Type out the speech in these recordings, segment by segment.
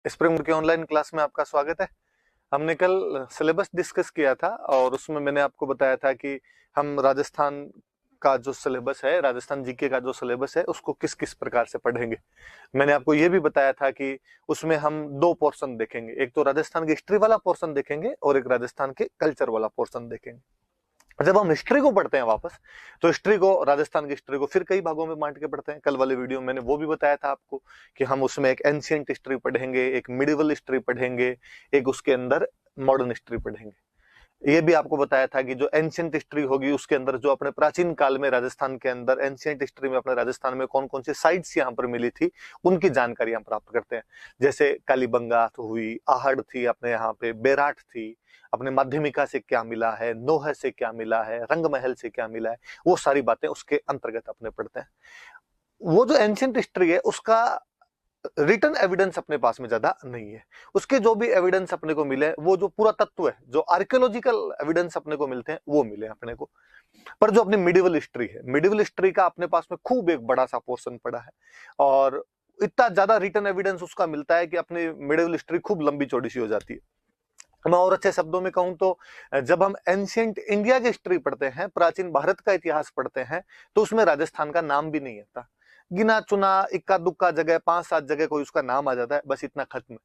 Spring के online class में आपका स्वागत है। हमने कल सिलेबस डिस्कस किया था और उसमें मैंने आपको बताया था कि हम राजस्थान का जो सिलेबस है, राजस्थान जीके का जो सिलेबस है, उसको किस किस प्रकार से पढ़ेंगे। मैंने आपको ये भी बताया था कि उसमें हम दो पोर्शन देखेंगे, एक तो राजस्थान की हिस्ट्री वाला पोर्शन देखेंगे और एक राजस्थान के कल्चर वाला पोर्शन देखेंगे। जब हम हिस्ट्री को पढ़ते हैं वापस, तो हिस्ट्री को, राजस्थान की हिस्ट्री को फिर कई भागों में बांट के पढ़ते हैं। कल वाले वीडियो में मैंने वो भी बताया था आपको कि हम उसमें एक एंशियंट हिस्ट्री पढ़ेंगे, एक मिडिवल हिस्ट्री पढ़ेंगे, एक उसके अंदर मॉडर्न हिस्ट्री पढ़ेंगे। ये भी आपको बताया था कि जो एंशियंट हिस्ट्री होगी उसके अंदर जो अपने प्राचीन काल में राजस्थान के अंदर एंशियंट हिस्ट्री में अपने राजस्थान में कौन कौन सी साइट्स यहाँ पर मिली थी, उनकी जानकारी हम प्राप्त करते हैं। जैसे कालीबंगा हुई, आहड़ थी, अपने यहाँ पे बेराट थी, अपने माध्यमिका से क्या मिला है, नोह से क्या मिला है, रंगमहल से क्या मिला है, वो सारी बातें उसके अंतर्गत अपने पढ़ते हैं। वो जो एंशियंट हिस्ट्री है उसका रिटर्न एविडेंस अपने पास में ज्यादा नहीं है। उसके जो भी एविडेंस अपने को मिले, वो जो पूरा तत्व है, जो आर्कियोलॉजिकल एविडेंस अपने को मिलते हैं, वो मिले अपने को। पर जो अपनी मिडिवल हिस्ट्री है, मिडिवल हिस्ट्री का अपने पास में खूब एक बड़ा सा पोर्शन पड़ा है और इतना ज्यादा रिटर्न एविडेंस उसका मिलता है कि अपनी मिडिवल हिस्ट्री खूब लंबी चौड़ी सी हो जाती है। मैं और अच्छे शब्दों में कहूं तो जब हम एंशियंट इंडिया की हिस्ट्री पढ़ते हैं, प्राचीन भारत का इतिहास पढ़ते हैं, तो उसमें राजस्थान का नाम भी नहीं आता। गिना चुना इक्का दुक्का जगह, 5-7 जगह कोई उसका नाम आ जाता है, बस इतना खत्म।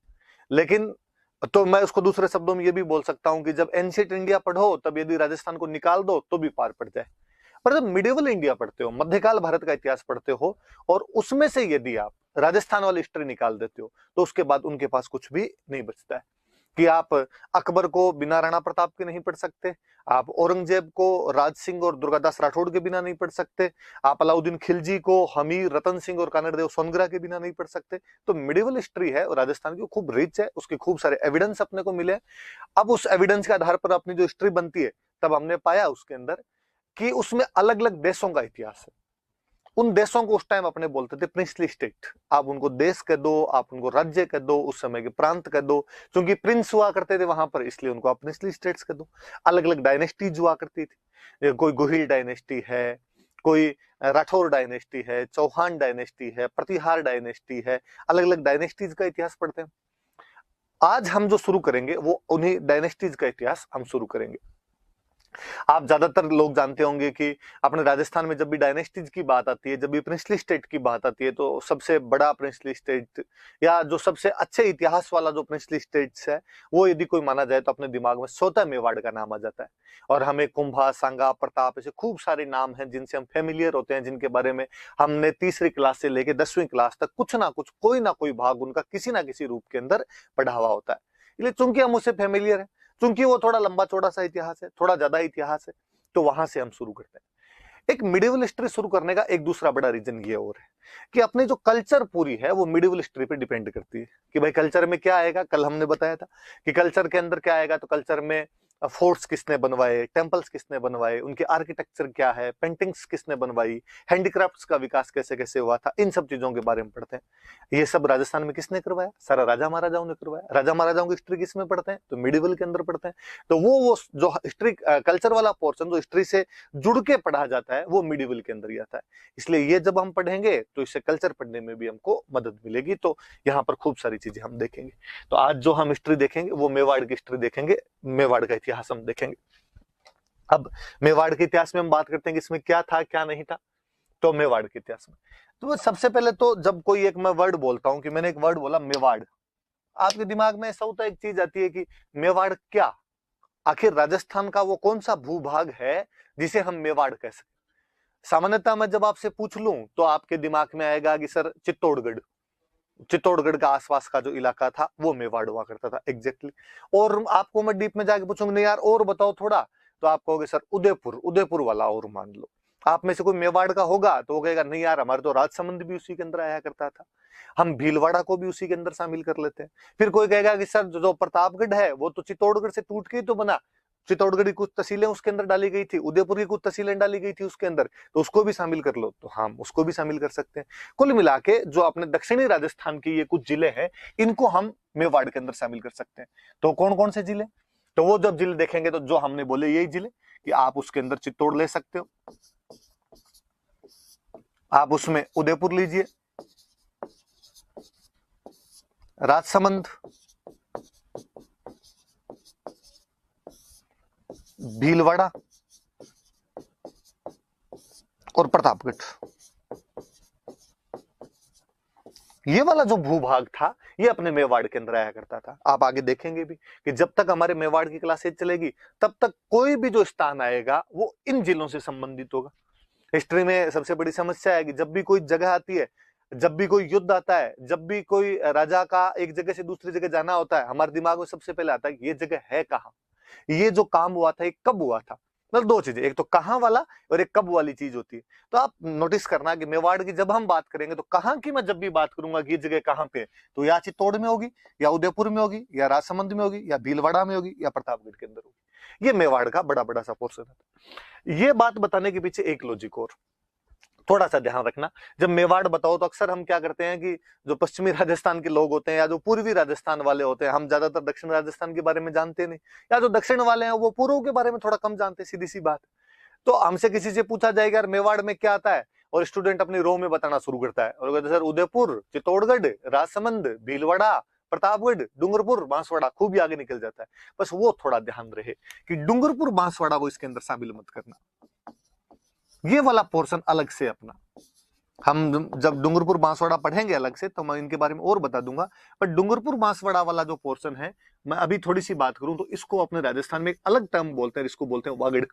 लेकिन तो मैं उसको दूसरे शब्दों में ये भी बोल सकता हूं कि जब एंशियंट इंडिया पढ़ो, तब यदि राजस्थान को निकाल दो तो भी पार पड़ जाए। पर जब मिडिवल इंडिया पढ़ते हो, मध्यकाल भारत का इतिहास पढ़ते हो, और उसमें से यदि आप राजस्थान वाली हिस्ट्री निकाल देते हो, तो उसके बाद उनके पास कुछ भी नहीं बचता है। कि आप अकबर को बिना राणा प्रताप के नहीं पढ़ सकते, आप औरंगजेब को राज सिंह और दुर्गादास राठौड़ के बिना नहीं पढ़ सकते, आप अलाउद्दीन खिलजी को हमीर, रतन सिंह और कानड़देव सोनग्रा के बिना नहीं पढ़ सकते। तो मिडिवल हिस्ट्री है और राजस्थान की खूब रिच है, उसके खूब सारे एविडेंस अपने को मिले। अब उस एविडेंस के आधार पर अपनी जो हिस्ट्री बनती है, तब हमने पाया उसके अंदर कि उसमें अलग अलग देशों का इतिहास है। उन देशों को उस टाइम अपने बोलते थे प्रिंसली स्टेट। आप उनको देश कह दो, आप उनको राज्य कह दो, उस समय के प्रांत कह दो, क्योंकि प्रिंस हुआ करते थे वहां पर, इसलिए उनको आप प्रिंसली स्टेट्स कह दो। अलग अलग डायनेस्टीज हुआ करती थी, कोई गोहिल डायनेस्टी है, कोई राठौर डायनेस्टी है, चौहान डायनेस्टी है, प्रतिहार डायनेस्टी है। अलग अलग डायनेस्टीज का इतिहास पढ़ते हैं। आज हम जो शुरू करेंगे वो उन्हीं डायनेस्टीज का इतिहास हम शुरू करेंगे। आप ज्यादातर लोग जानते होंगे कि अपने राजस्थान में जब भी डायनेस्टीज की बात आती है, जब भी प्रिंसली स्टेट की बात आती है, तो सबसे बड़ा प्रिंसली स्टेट या जो सबसे अच्छे इतिहास वाला जो प्रिंसली स्टेट्स है, वो यदि कोई माना जाए तो अपने दिमाग में स्वतः मेवाड़ का नाम आ जाता है। और हमें कुंभा, सांगा, प्रताप, ऐसे खूब सारे नाम हैं जिनसे हम फेमिलियर होते हैं, जिनके बारे में हमने तीसरी क्लास से लेकर 10वीं क्लास तक कुछ ना कुछ, कोई ना कोई भाग उनका किसी ना किसी रूप के अंदर पढ़ा हुआ होता है। इसलिए चूंकि हम उससे फेमिलियर है, क्योंकि वो थोड़ा लंबा चौड़ा सा इतिहास है, थोड़ा ज्यादा इतिहास है, तो वहां से हम शुरू करते हैं। एक मिडिवल हिस्ट्री शुरू करने का एक दूसरा बड़ा रीजन ये और है कि अपनी जो कल्चर पूरी है वो मिडिवल हिस्ट्री पे डिपेंड करती है। कि भाई कल्चर में क्या आएगा, कल हमने बताया था कि कल्चर के अंदर क्या आएगा। तो कल्चर में फोर्ट्स किसने बनवाए, टेम्पल्स किसने बनवाए, उनके आर्किटेक्चर क्या है, पेंटिंग्स किसने बनवाई, हैंडीक्राफ्ट्स का विकास कैसे कैसे हुआ था, इन सब चीजों के बारे में पढ़ते हैं। ये सब राजस्थान में किसने करवाया, सारा राजा महाराजाओं ने करवाया। राजा महाराजाओं की हिस्ट्री किसमें पढ़ते हैं, तो मिडिवल के अंदर पढ़ते हैं। तो वो जो हिस्ट्री कल्चर वाला पोर्शन जो हिस्ट्री से जुड़ के पढ़ा जाता है, वो मिडिवल के अंदर ही आता है। इसलिए ये जब हम पढ़ेंगे तो इससे कल्चर पढ़ने में भी हमको मदद मिलेगी। तो यहाँ पर खूब सारी चीजें हम देखेंगे। तो आज जो हम हिस्ट्री देखेंगे वो मेवाड़ की हिस्ट्री देखेंगे, मेवाड़ का इतिहास हम देखेंगे। अब मेवाड़ के इतिहास में हम बात करते हैं कि इसमें क्या था क्या नहीं था। तो मेवाड़ के इतिहास में तो सबसे पहले तो जब कोई एक मैं वर्ड बोलता हूं, कि मैंने एक वर्ड बोला मेवाड़, आपके दिमाग में ऐसा होता है, एक चीज आती है कि मेवाड़ क्या, आखिर राजस्थान का वो कौन सा भूभाग है जिसे हम मेवाड़ कह सकते। सामान्यतः मैं जब आपसे पूछ लूं तो आपके दिमाग में आएगा कि सर चित्तौड़गढ़, चित्तौड़गढ़ का आसपास का जो इलाका था वो मेवाड़ हुआ करता था एग्जैक्टली। और आपको मैं डीप में जाके पूछूंगा नहीं यार और बताओ थोड़ा, तो आप कहोगे सर उदयपुर, उदयपुर वाला और मान लो। आप में से कोई मेवाड़ का होगा तो वो कहेगा नहीं यार हमारे तो राजसमंद भी उसी के अंदर आया करता था, हम भीलवाड़ा को भी उसी के अंदर शामिल कर लेते हैं। फिर कोई कहेगा कि सर जो प्रतापगढ़ है वो तो चित्तौड़गढ़ से टूट के ही तो बना, चित्तौड़गढ़ की कुछ तहसीलें उसके अंदर डाली गई थी, उदयपुर की कुछ तहसीलें डाली गई थी उसके अंदर, तो उसको भी शामिल कर लो, तो हम उसको भी शामिल कर सकते हैं। कुल मिला के जो अपने दक्षिणी राजस्थान के ये कुछ जिले हैं, इनको हम मेवाड़ के अंदर शामिल कर सकते हैं। तो कौन कौन से जिले, तो वो जब जिले देखेंगे तो जो हमने बोले यही जिले, कि आप उसके अंदर चित्तौड़ ले सकते हो, आप उसमें उदयपुर लीजिए, राजसमंद, भीलवाड़ा और प्रतापगढ़। ये वाला जो भूभाग था ये अपने मेवाड़ के अंदर आया करता था। आप आगे देखेंगे भी कि जब तक हमारे मेवाड़ की क्लासेज चलेगी तब तक कोई भी जो स्थान आएगा वो इन जिलों से संबंधित होगा। हिस्ट्री में सबसे बड़ी समस्या है कि जब भी कोई जगह आती है, जब भी कोई युद्ध आता है, जब भी कोई राजा का एक जगह से दूसरी जगह जाना होता है, हमारे दिमाग में सबसे पहले आता है कि ये जगह है कहाँ, ये जो काम हुआ था ये कब हुआ था। मतलब दो चीजें, एक तो कहाँ वाला और एक कब वाली चीज होती है। तो आप नोटिस करना कि मेवाड़ की जब हम बात करेंगे तो कहाँ की मैं जब भी बात करूंगा कि ये जगह कहाँ पे है, तो या चित्तौड़ में होगी, या उदयपुर में होगी, या राजसमंद में होगी, या भीलवाड़ा में होगी, या प्रतापगढ़ के अंदर होगी। ये मेवाड़ का बड़ा बड़ा सा पोर्शन है। ये बात बताने के पीछे एक लॉजिक और थोड़ा सा ध्यान रखना। जब मेवाड़ बताओ तो अक्सर हम क्या करते हैं कि जो पश्चिमी राजस्थान के लोग होते हैं या जो पूर्वी राजस्थान वाले होते हैं, हम ज्यादातर दक्षिण राजस्थान के बारे में जानते नहीं, या जो दक्षिण वाले हैं वो पूर्व के बारे में थोड़ा कम जानते हैं, सीधी सी बात। तो हमसे किसी से पूछा जाएगा यार मेवाड़ में क्या आता है, और स्टूडेंट अपनी रो में बताना शुरू करता है और कहते सर उदयपुर, चित्तौड़गढ़, राजसमंद, भीलवाड़ा, प्रतापगढ़, डूंगरपुर, बांसवाड़ा, खूब ही आगे निकल जाता है। बस वो थोड़ा ध्यान रहे कि डूंगरपुर बांसवाड़ा वो इसके अंदर शामिल मत करना, ये वाला पोर्शन अलग से अपना। हम जब डूंगरपुर बांसवाड़ा पढ़ेंगे अलग से तो मैं इनके बारे में और बता दूंगा, पर डूंगरपुर बांसवाड़ा वाला जो पोर्शन है, मैं अभी थोड़ी सी बात करूं तो इसको अपने राजस्थान में एक अलग टर्म बोलते हैं, इसको बोलते हैं वागड़।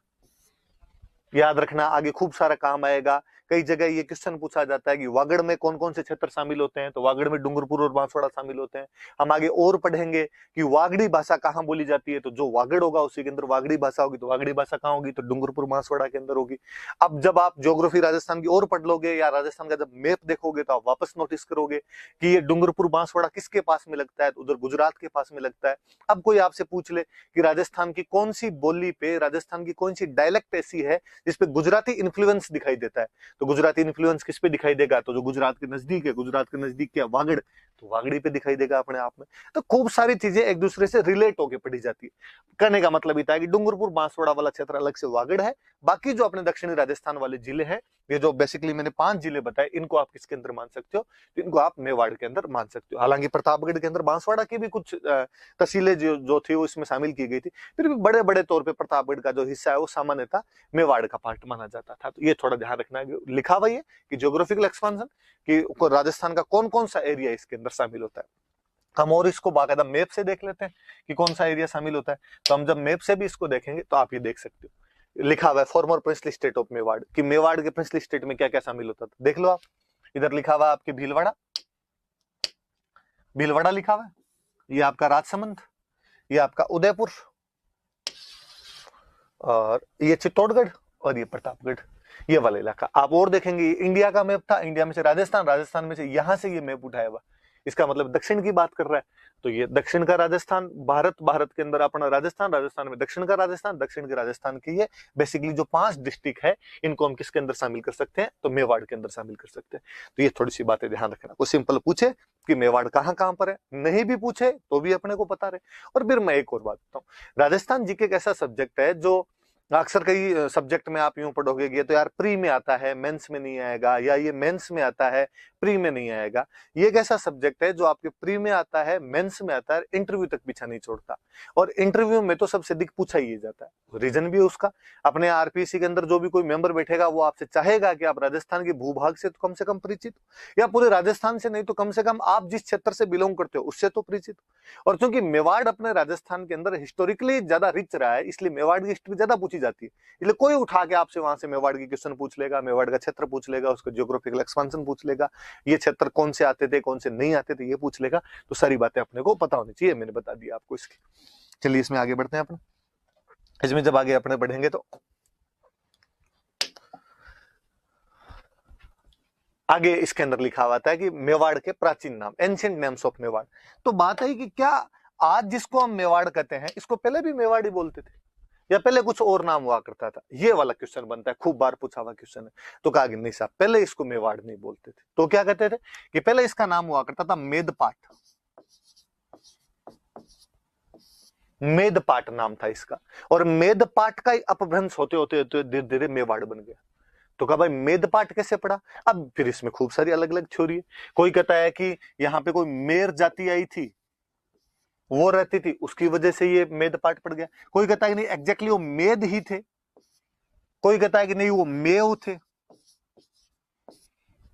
याद रखना, आगे खूब सारा काम आएगा। कई जगह ये क्वेश्चन पूछा जाता है कि वागड़ में कौन कौन से क्षेत्र शामिल होते हैं, तो वागड़ में डूंगरपुर और बांसवाड़ा शामिल होते हैं। हम आगे और पढ़ेंगे कि वागड़ी भाषा कहाँ बोली जाती है, तो जो वागड़ होगा उसी के अंदर वागड़ी भाषा होगी, तो वागड़ी भाषा कहाँ होगी, तो डूंगरपुर बांसवाड़ा के अंदर होगी। अब जब आप ज्योग्राफी राजस्थान की और पढ़ लोगे या राजस्थान का जब मैप देखोगे तो आप वापस नोटिस करोगे कि ये डूंगरपुर बांसवाड़ा किसके पास में लगता है, तो उधर गुजरात के पास में लगता है। अब कोई आपसे पूछ ले कि राजस्थान की कौन सी बोली पे, राजस्थान की कौन सी डायलेक्ट ऐसी है जिसपे गुजराती इन्फ्लुएंस दिखाई देता है, तो गुजराती इन्फ्लुएंस किस पे दिखाई देगा, तो जो गुजरात के नजदीक है, गुजरात के नजदीक क्या वागड़, तो वागड़ी पे दिखाई देगा अपने आप में। तो खूब सारी चीजें एक दूसरे से रिलेट होकर पढ़ी जाती है। कहने का मतलब इतना है कि डूंगरपुर बांसवाड़ा वाला क्षेत्र अलग से वागड़ है, बाकी जो अपने दक्षिणी राजस्थान वाले जिले हैं, ये जो बेसिकली मैंने 5 जिले बताए, इनको आप किसके अंदर मान सकते हो, तो इनको आप मेवाड़ के अंदर मान सकते हो। हालांकि प्रतापगढ़ के अंदर बांसवाड़ा की भी कुछ तहसीलें जो थी वो इसमें शामिल की गई थी, फिर भी बड़े बड़े तौर पर प्रतापगढ़ का जो हिस्सा है वो सामान्यतः मेवाड़ का पार्ट माना जाता था। तो ये थोड़ा ध्यान रखना है, लिखा हुआ है कि ज्योग्राफिकल एक्सपांशन कि राजस्थान का कौन कौन सा एरिया इसके अंदर शामिल होता है। हम और इसको बाकायदा मैप से देख लेते हैं कि कौन सा एरिया शामिल होता है। तो हम जब मैप से भी इसको देखेंगे तो आप ये देख सकते हो, लिखा हुआ है farmer princely state of Mewar, कि मेवाड़ के प्रिंसली स्टेट में क्या क्या शामिल होता था, देख लो आप। इधर लिखा हुआ है आपके भीलवाड़ा, भीलवाड़ा लिखा हुआ है, ये आपका राजसमंद, ये आपका उदयपुर, और ये चित्तौड़गढ़, और ये प्रतापगढ़, ये वाला इलाका। आप और देखेंगे इंडिया का मैप था, इंडिया में से राजस्थान, राजस्थान में से यहां से ये मैप उठाया हुआ, इसका मतलब दक्षिण की बात कर रहा है। तो ये दक्षिण का राजस्थान, भारत, भारत के अंदर अपना राजस्थान, राजस्थान में दक्षिण का राजस्थान, दक्षिण के राजस्थान की ये बेसिकली जो 5 डिस्ट्रिक्ट है, इनको हम किसके अंदर शामिल कर सकते हैं, तो मेवाड़ के अंदर शामिल कर सकते हैं। तो ये थोड़ी सी बातें ध्यान रखना। कोई सिंपल पूछे कि मेवाड़ कहाँ कहाँ पर है, नहीं भी पूछे तो भी अपने को पता रहे। और फिर मैं एक और बात बताऊं, राजस्थान जीके एक ऐसा सब्जेक्ट है जो अक्सर कई सब्जेक्ट में आप यूं पढ़ोगे कि ये तो यार प्री में आता है, मेंस में नहीं आएगा, या ये मेंस में आता है, प्री में नहीं आएगा। ये एक ऐसा सब्जेक्ट है जो आपके प्री में आता है, मेंस में आता है, इंटरव्यू तक पीछा नहीं छोड़ता, और इंटरव्यू में तो सबसे अधिक पूछा ही जाता है। रीजन भी है उसका, अपने आरपीसी के अंदर जो भी कोई मेंबर बैठेगा वो आपसे चाहेगा कि आप राजस्थान के भूभाग से तो कम से कम परिचित हो, या पूरे राजस्थान से नहीं तो कम से कम आप जिस क्षेत्र से बिलोंग करते हो उससे तो परिचित हो। और क्योंकि मेवाड़ अपने राजस्थान के अंदर हिस्टोरिकली ज्यादा रिच रहा है, इसलिए मेवाड़ की हिस्ट्री ज्यादा पूछी जाती है। इसलिए कोई उठा के आपसे वहां से मेवाड़ की क्वेश्चन पूछ लेगा, मेवाड़ का क्षेत्र पूछ लेगा, उसका ज्योग्राफिकल एक्सपांशन पूछ लेगा, ये क्षेत्र कौन से आते थे कौन से नहीं आते थे ये पूछ लेगा। तो सारी बातें अपने को पता होनी चाहिए, मैंने बता दिया आपको इसकी। चलिए इसमें आगे बढ़ते हैं अपने। इसमें जब आगे अपने बढ़ेंगे तो आगे इसके अंदर लिखा हुआ था कि मेवाड़ के प्राचीन नाम, एंशिएंट नेम्स ऑफ मेवाड़। तो बात है कि क्या आज जिसको हम मेवाड़ कहते हैं इसको पहले भी मेवाड़ी बोलते थे, या पहले कुछ और नाम हुआ करता था? ये वाला क्वेश्चन बनता है, खूब बार पूछा हुआ क्वेश्चन है। तो कहा कि नहीं साहब, पहले इसको मेवाड़ नहीं बोलते थे। तो क्या कहते थे कि पहले इसका नाम हुआ करता था मेदपाट, मेदपाट नाम था इसका, और मेदपाट का ही अपभ्रंश होते होते धीरे धीरे मेवाड़ बन गया। तो कहा भाई मेद पाठ कैसे पड़ा? अब फिर इसमें खूब सारी अलग अलग थ्योरी है। कोई कहता है कि यहाँ पे कोई मेर जाति आई थी, वो रहती थी, उसकी वजह से ये मेद पाठ पड़ गया। कोई कहता है कि नहीं एग्जैक्टली वो मेद ही थे। कोई कहता है कि नहीं वो मेव थे,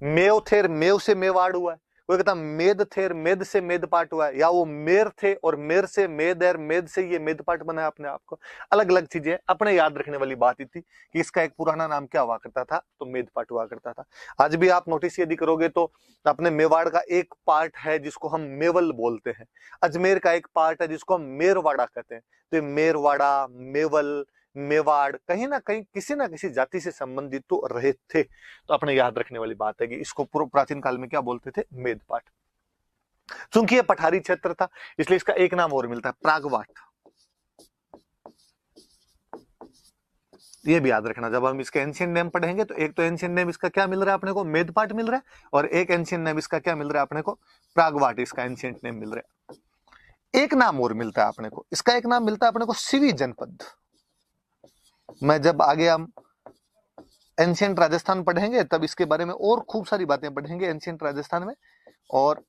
मेव थे, मेव से मेवाड़ हुआ है। कोई कहता मेद थे, मेद से मेद पाठ हुआ है, या वो मेर थे और मेर से मेद है, मेद से ये मेद पाठ बना अपने आप को। अलग अलग चीजें अपने याद रखने वाली बात ही थी कि इसका एक पुराना नाम क्या हुआ करता था, तो मेद पाठ हुआ करता था। आज भी आप नोटिस यदि करोगे तो अपने मेवाड़ का एक पार्ट है जिसको हम मेवल बोलते हैं, अजमेर का एक पार्ट है जिसको हम मेरवाड़ा कहते हैं। तो मेरवाड़ा, मेवल, मेवाड़ कहीं ना कहीं किसी ना किसी जाति से संबंधित तो रहे थे। तो अपने याद रखने वाली बात है कि इसको पूर्व प्राचीन काल में क्या बोलते थे, मेद पाठ। चूंकि यह पठारी क्षेत्र था इसलिए इसका एक नाम और मिलता है, प्रागवाट। ये भी याद रखना, जब हम इसके एंशिएंट नेम पढ़ेंगे तो एक तो एंशिएंट नेम इसका क्या मिल रहा है अपने को, मेद पाठ मिल रहा है, और एक एंशिएंट नेम इसका क्या मिल रहा है अपने को, प्रागवाट, इसका एंशिएंट नेम मिल रहा है। एक नाम और मिलता है अपने को, इसका एक नाम मिलता है अपने को सिवी जनपद। मैं जब आगे हम एंशिएंट राजस्थान पढ़ेंगे तब इसके बारे में और खूब सारी बातें पढ़ेंगे एंशिएंट राजस्थान में, और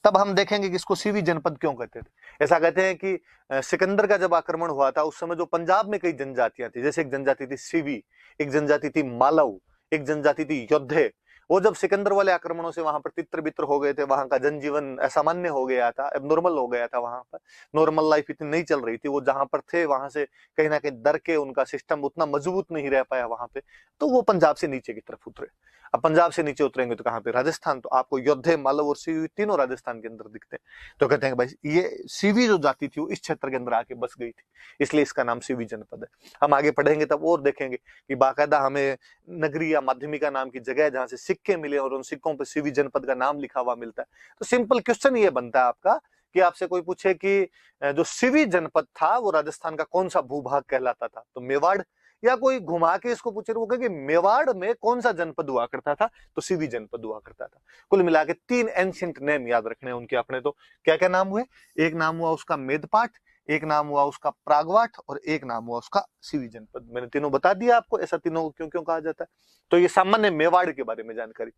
तब हम देखेंगे कि इसको सिवी जनपद क्यों कहते थे। ऐसा कहते हैं कि सिकंदर का जब आक्रमण हुआ था उस समय जो पंजाब में कई जनजातियां थी, जैसे एक जनजाति थी सिवी, एक जनजाति थी मालव, एक जनजाति थी योद्धे। वो जब सिकंदर वाले आक्रमणों से वहां पर तित्र बित्र हो गए थे, वहां का जनजीवन असामान्य हो गया था, एबनॉर्मल हो गया था, वहां पर नॉर्मल लाइफ इतनी नहीं चल रही थी, वो जहां पर थे वहां से कहीं ना कहीं डर के उनका सिस्टम उतना मजबूत नहीं रह पाया वहां पे, तो वो पंजाब से नीचे की तरफ उतरे। अब पंजाब से नीचे उतरेंगे तो कहां पे, राजस्थान। तो आपको योद्धे, मालव और सीवी तीनों राजस्थान के अंदर दिखते हैं। तो कहते हैं भाई ये सीवी जो जाति थी वो इस क्षेत्र के अंदर आके बस गई थी, इसलिए इसका नाम सीवी जनपद है। हम आगे पढ़ेंगे तब और देखेंगे कि बाकायदा हमें नगरी या माध्यमिका नाम की जगह जहां से सिक्के मिले और उन सिक्कों पर सीवी जनपद का नाम लिखा हुआ मिलता है। तो सिंपल क्वेश्चन ये बनता है आपका कि आपसे कोई पूछे कि जो सीवी जनपद था वो राजस्थान का कौन सा भूभाग कहलाता था, तो मेवाड़, या कोई घुमा के इसको पूछे वो कहे मेवाड़ में कौन सा जनपद हुआ करता था, तो सीवी जनपद हुआ करता था। कुल मिला के 3 एंशिएंट नेम याद रखने हैं उनके अपने। तो क्या क्या नाम हुए, एक नाम हुआ उसका मेदपाठ, एक नाम हुआ उसका प्रागवाट, और एक नाम हुआ उसका सीवी जनपद। मैंने तीनों बता दिया आपको, ऐसा तीनों को क्यों क्यों कहा जाता है। तो ये सामान्य मेवाड़ के बारे में जानकारी,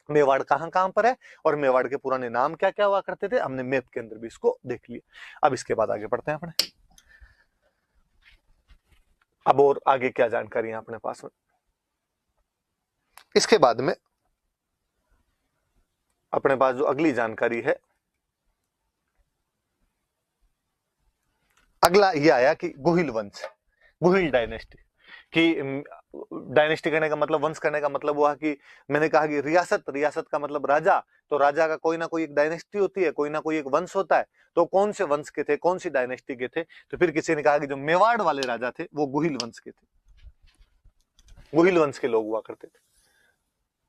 मेवाड़ कहां कहां पर है और मेवाड़ के पुराने नाम क्या क्या हुआ करते थे, हमने मैप के अंदर भी इसको देख लिया। अब इसके बाद आगे बढ़ते हैं अपने, अब और आगे क्या जानकारी है अपने पास में। इसके बाद में अपने पास जो अगली जानकारी है, अगला ये आया कि गुहिल वंश, गुहिल डायनेस्टी। कि डायनेस्टी कहने का मतलब, वंश करने का मतलब हुआ कि मैंने कहा कि रियासत, रियासत का मतलब राजा, तो राजा का कोई ना कोई एक डायनेस्टी होती है, कोई ना कोई एक वंश होता है। तो कौन से वंश के थे, कौन सी डायनेस्टी के थे, तो फिर किसी ने कहा कि जो मेवाड़ वाले राजा थे वो गुहिल वंश के थे, गुहिल वंश के लोग हुआ करते थे।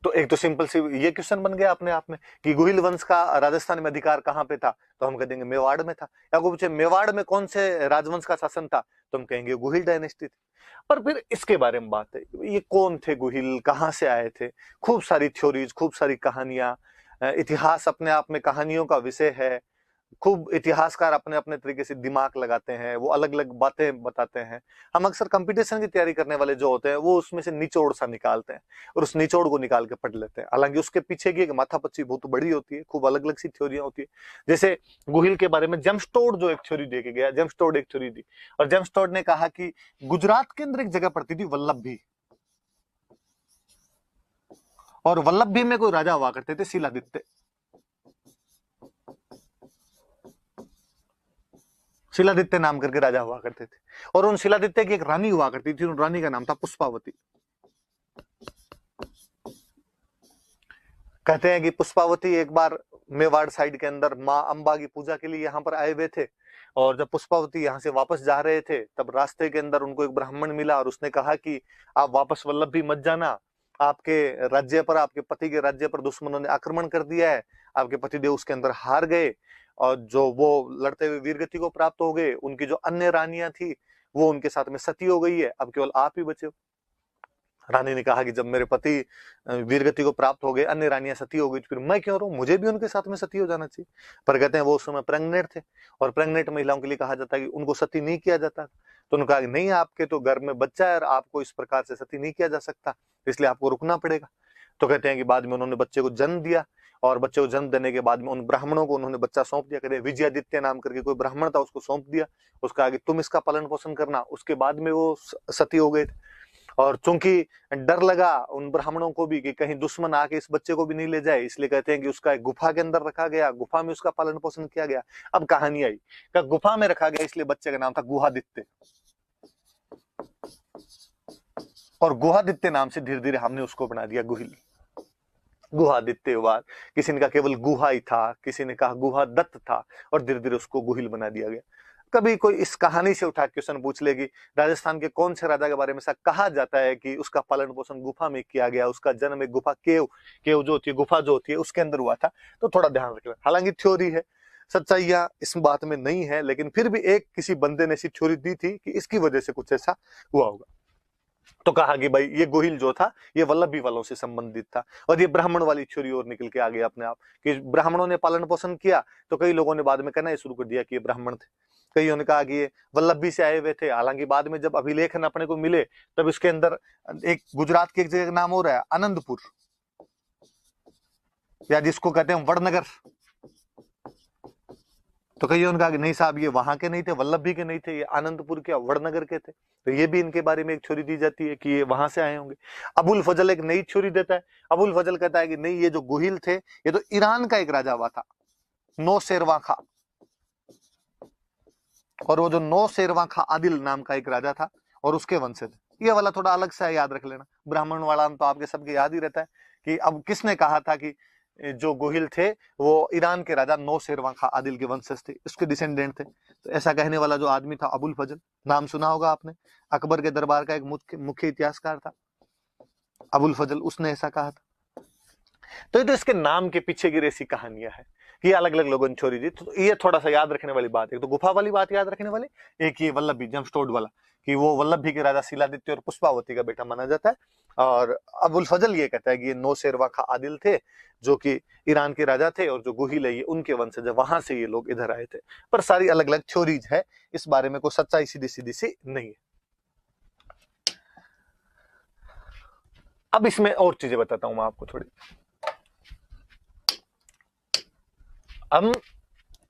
तो एक तो सिंपल सी ये क्वेश्चन बन गया अपने आप में कि गुहिल वंश का राजस्थान में अधिकार कहां पे था, तो हम कह देंगे मेवाड़ में था। या कोई पूछे मेवाड़ में कौन से राजवंश का शासन था, तो हम कहेंगे गुहिल डायनेस्टी थी। पर फिर इसके बारे में बात है, ये कौन थे गुहिल, कहां से आए थे, खूब सारी थ्योरीज, खूब सारी कहानियां, इतिहास अपने आप में कहानियों का विषय है। खूब इतिहासकार अपने अपने तरीके से दिमाग लगाते हैं, वो अलग अलग बातें बताते हैं। हम अक्सर कंपटीशन की तैयारी करने वाले जो होते हैं वो उसमें से निचोड़ सा निकालते हैं और उस निचोड़ को निकाल के पढ़ लेते हैं। हालांकि उसके पीछे की एक माथापच्ची बहुत बड़ी होती है, खूब अलग अलग सी थ्योरियां होती है। जैसे गुहिल के बारे में जेम्स टोड जो एक थ्योरी दे के गया, जेम्स टोड एक थ्योरी दी, और जेम्स टोड ने कहा कि गुजरात के अंदर एक जगह पड़ती थी वल्लभी, और वल्लभी में कोई राजा हुआ करते थे शिलादित्य। शिलादित्य नाम करके राजा हुआ करते थे, और उन शिलादित्य की एक रानी हुआ करती थी, उन रानी का नाम था पुष्पावती। कहते हैं कि पुष्पावती एक बार मेवाड़ साइड के अंदर माँ अंबा की पूजा के लिए यहाँ पर आए हुए थे, और जब पुष्पावती यहाँ से वापस जा रहे थे तब रास्ते के अंदर उनको एक ब्राह्मण मिला और उसने कहा कि आप वापस वल्लभी मत जाना, आपके राज्य पर, आपके पति के राज्य पर दुश्मनों ने आक्रमण कर दिया है, आपके पतिदेव उसके अंदर हार गए, और जो वो लड़ते हुए वीरगति को प्राप्त हो गए, उनकी जो अन्य रानियां थी वो उनके साथ में सती हो गई है, अब केवल आप ही बचे हो। रानी ने कहा कि जब मेरे पति वीरगति को प्राप्त हो गए, अन्य रानियां सती हो गई, तो फिर मैं क्यों रहूं, मुझे भी उनके साथ में सती हो जाना चाहिए। पर कहते हैं वो उस समय प्रेग्नेंट थे, और प्रेग्नेंट महिलाओं के लिए कहा जाता है कि उनको सती नहीं किया जाता। तो उन्होंने कहा कि नहीं, आपके तो घर में बच्चा है और आपको इस प्रकार से सती नहीं किया जा सकता, इसलिए आपको रुकना पड़ेगा। तो कहते हैं कि बाद में उन्होंने बच्चे को जन्म दिया, और बच्चे को जन्म देने के बाद में उन ब्राह्मणों को उन्होंने बच्चा सौंप दिया। कहते हैं विजयादित्य नाम करके कोई ब्राह्मण था, उसको सौंप दिया, उसका आगे तुम इसका पालन पोषण करना। उसके बाद में वो सती हो गए थे। और चूंकि डर लगा उन ब्राह्मणों को भी कि कहीं दुश्मन आके इस बच्चे को भी नहीं ले जाए, इसलिए कहते हैं कि उसका एक गुफा के अंदर रखा गया, गुफा में उसका पालन पोषण किया गया। अब कहानी आई कि गुफा में रखा गया, इसलिए बच्चे का नाम था गुहादित्य। और गुहादित्य नाम से धीरे धीरे हमने उसको बना दिया गुहिल, गुहादित्य हुआ। किसी ने कहा केवल गुहा ही था, किसी ने कहा गुहा दत्त था, और धीरे धीरे उसको गुहिल बना दिया गया। कभी कोई इस कहानी से उठा क्वेश्चन पूछ ले कि राजस्थान के कौन से राजा के बारे में ऐसा कहा जाता है कि उसका पालन पोषण गुफा में किया गया, उसका जन्म एक गुफा केव जो होती है, गुफा जो होती है उसके अंदर हुआ था, तो थोड़ा ध्यान रखना। हालांकि थ्योरी है, सच्चाइयां इस बात में नहीं है, लेकिन फिर भी एक किसी बंदे ने ऐसी थ्योरी दी थी कि इसकी वजह से कुछ ऐसा हुआ होगा। तो कहा कि भाई ये गोहिल जो था ये वल्लभी वालों से संबंधित था। और ये ब्राह्मण वाली थ्योरी और निकल के आ गई अपने आप कि ब्राह्मणों ने पालन पोषण किया, तो कई लोगों ने बाद में कहना शुरू कर दिया कि ये ब्राह्मण थे। कईयों ने कहा कि ये वल्लभी से आए हुए थे। हालांकि बाद में जब अभिलेखन अपने को मिले तब इसके अंदर एक गुजरात की एक जगह का नाम हो रहा है आनंदपुर, या जिसको कहते हैं वड़नगर। तो कईयों ने कहा कि नहीं साहब, ये वहां के नहीं थे, वल्लभी के नहीं थे, ये आनंदपुर के वड़नगर के थे। तो ये भी इनके बारे में एक थ्योरी दी जाती है कि ये वहां से आए होंगे। अबुल फजल एक नई थ्योरी देता है। अबुल फजल कहता है कि नहीं, ये जो गोहिल थे ये तो ईरान का एक राजा हुआ था, नौशेरवां खां। और वो जो नौशेरवां खां आदिल नाम का एक राजा था और उसके वंश थे। ये वाला थोड़ा अलग सा है, याद रख लेना। ब्राह्मण वाला तो आपके सबके याद ही रहता है कि अब किसने कहा था कि जो गोहिल थे वो ईरान के राजा नौशेरवां खां आदिल के वंशज थे, उसके डिसेंडेंट थे। तो ऐसा कहने वाला जो आदमी था अबुल फजल, नाम सुना होगा आपने, अकबर के दरबार का एक मुख्य इतिहासकार था अबुल फजल, उसने ऐसा कहा था। तो ये तो इसके नाम के पीछे की ऐसी कहानियां है कि अलग अलग लोगों ने छोड़ी दी। तो ये थोड़ा सा याद रखने वाली बात है। तो गुफा वाली बात याद रखने वाली, एक ये वल्लभी जमस्टोड वाला कि वो वल्लभी के राजा शिलादित्य और पुष्पावती का बेटा माना जाता है। और अबुल फजल ये कहता है कि ये नौशेरवां खां आदिल थे जो कि ईरान के राजा थे, और जो गोहिल है ये उनके वंशज है, वहां से ये लोग इधर आए थे। पर सारी अलग अलग थ्योरीज है, इस बारे में कोई सच्चाई सीधी सीधी सी नहीं है। अब इसमें और चीजें बताता हूं मैं आपको थोड़ी।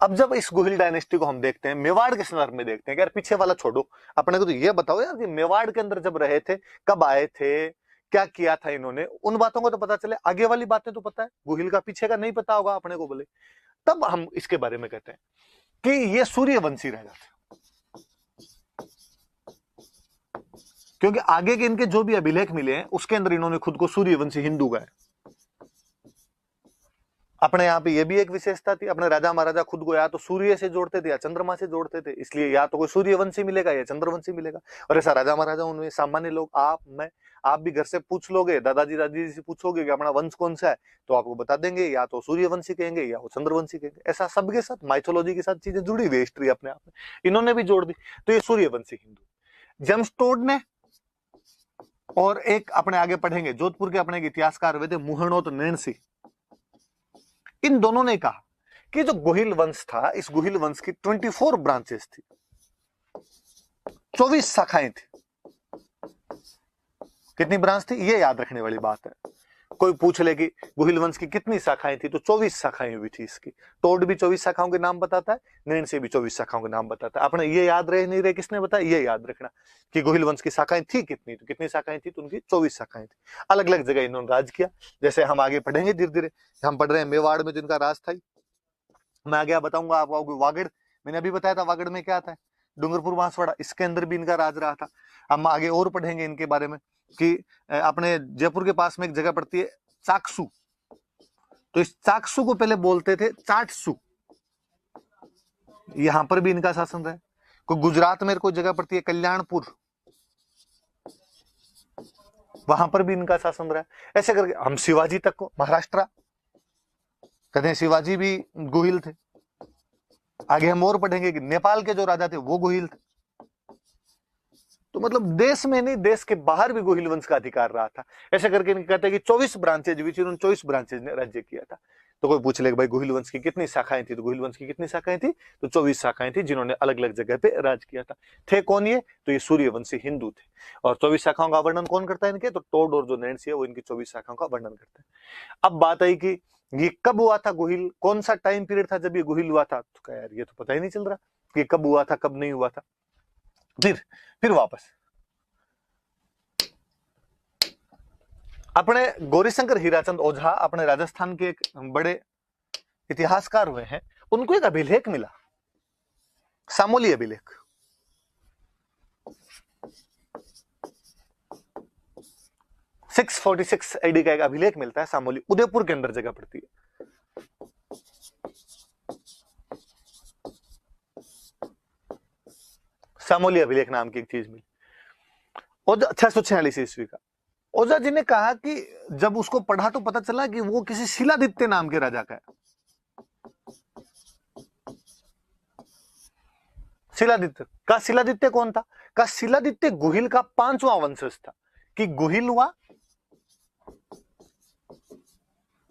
अब जब इस गोहिल डायनेस्टी को हम देखते हैं, मेवाड़ के संदर्भ में देखते हैं कि यार पीछे वाला छोड़ो, अपने को तो ये बताओ यार कि मेवाड़ के अंदर जब रहे थे, कब आए थे, क्या किया था इन्होंने, उन बातों को तो पता चले। आगे वाली बातें तो पता है, गोहिल का पीछे का नहीं पता होगा अपने को बोले। तब हम इसके बारे में कहते हैं कि ये सूर्यवंशी राजा थे, क्योंकि आगे के इनके जो भी अभिलेख मिले हैं उसके अंदर इन्होंने खुद को सूर्यवंशी हिंदू गाया। अपने यहाँ पे ये भी एक विशेषता थी, अपने राजा महाराजा खुद को या तो सूर्य से जोड़ते थे या चंद्रमा से जोड़ते थे, इसलिए या तो कोई सूर्यवंशी मिलेगा या चंद्रवंशी मिलेगा। और ऐसा राजा महाराजा उनमें सामान्य लोग, आप भी घर से पूछ लोगे, दादाजी दादी से पूछोगे कि अपना वंश कौन सा है, तो आपको बता देंगे या तो सूर्यवंशी कहेंगे या वो चंद्रवंशी कहेंगे। ऐसा सबके साथ माइथोलॉजी के साथ चीजें जुड़ी हुई, हिस्ट्री अपने आप में इन्होंने भी जोड़ दी। तो ये सूर्यवंशी हिंदू जेम्सटोड ने, और एक अपने आगे पढ़ेंगे जोधपुर के अपने इतिहासकार हुए थे मुहणोत नैणसी, इन दोनों ने कहा कि जो गोहिल वंश था, इस गोहिल वंश की 24 ब्रांचेस थी, 24 शाखाएं थी। कितनी ब्रांच थी ये याद रखने वाली बात है। कोई पूछ ले कि गोहिल वंश की कितनी शाखाएं थी, तो 24 शाखाएं हुई थी इसकी। टोड भी 24 शाखाओं के नाम बताता है, नैन से भी 24 शाखाओं के नाम बताता है। आपने ये याद रहे नहीं रहे, किसने बताया, ये याद रखना कि गोहिल वंश की शाखाएं थी कितनी, तो कितनी शाखाएं थी, तो उनकी 24 शाखाएं थी। अलग अलग जगह इन्होंने राज किया। जैसे हम आगे पढ़ेंगे धीरे धीरे, हम पढ़ रहे हैं मेवाड़ में जिनका राज था। मैं आगे बताऊंगा आपको वागड़, मैंने अभी बताया था वागड़ में क्या था, डूंगरपुर बांसवाड़ा, इसके अंदर भी इनका राज रहा था। हम आगे और पढ़ेंगे इनके बारे में कि अपने जयपुर के पास में एक जगह पड़ती है चाकसू, तो इस चाकसू को पहले बोलते थे चाटसू, यहां पर भी इनका शासन रहा है। कोई गुजरात में कोई जगह पड़ती है कल्याणपुर, वहां पर भी इनका शासन रहा है। ऐसे करके हम शिवाजी तक को, महाराष्ट्र कहते हैं शिवाजी भी गोहिल थे। आगे हम और पढ़ेंगे कि नेपाल के जो राजा थे वो गोहिल थे। तो मतलब देश में नहीं, देश के बाहर भी गोहिल वंश का अधिकार रहा था। ऐसे करके कहते हैं कि 24 ब्रांचेज, इन्होंने 24 ब्रांचेज ने राज्य किया था। तो कोई पूछ ले भाई गोहिल वंश की कितनी शाखाएं थी, तो गोहिल वंश की कितनी शाखाएं थी, तो 24 शाखाएं थी जिन्होंने अलग अलग जगह पे राज किया था। थे कौन ये, तो ये सूर्यवंशी हिंदू थे। और 24 शाखाओं का वर्णन कौन करता है इनके, तो टोड और जो नैंसी है वो इनकी 24 शाखाओं का वर्णन करते हैं। अब बात आई कि ये कब हुआ था गोहिल, कौन सा टाइम पीरियड था जब ये गोहिल हुआ था, तो यार ये तो पता ही नहीं चल रहा कि कब हुआ था कब नहीं हुआ था। फिर वापस अपने गौरीशंकर हीराचंद ओझा अपने राजस्थान के एक बड़े इतिहासकार हुए हैं, उनको एक अभिलेख मिला, सामोली अभिलेख। सिक्स 46 एडी का एक अभिलेख मिलता है सामोली, उदयपुर के अंदर जगह पड़ती है। सामोली अभिलेख नाम की एक चीज मिली, 646 ईस्वी का। ओझा जी ने कहा कि जब उसको पढ़ा तो पता चला कि वो किसी शिलादित्य नाम के राजा का है। शिलादित्य कौन था, का शिलादित्य गोहिल का 5वां वंशज था। कि गोहिल हुआ,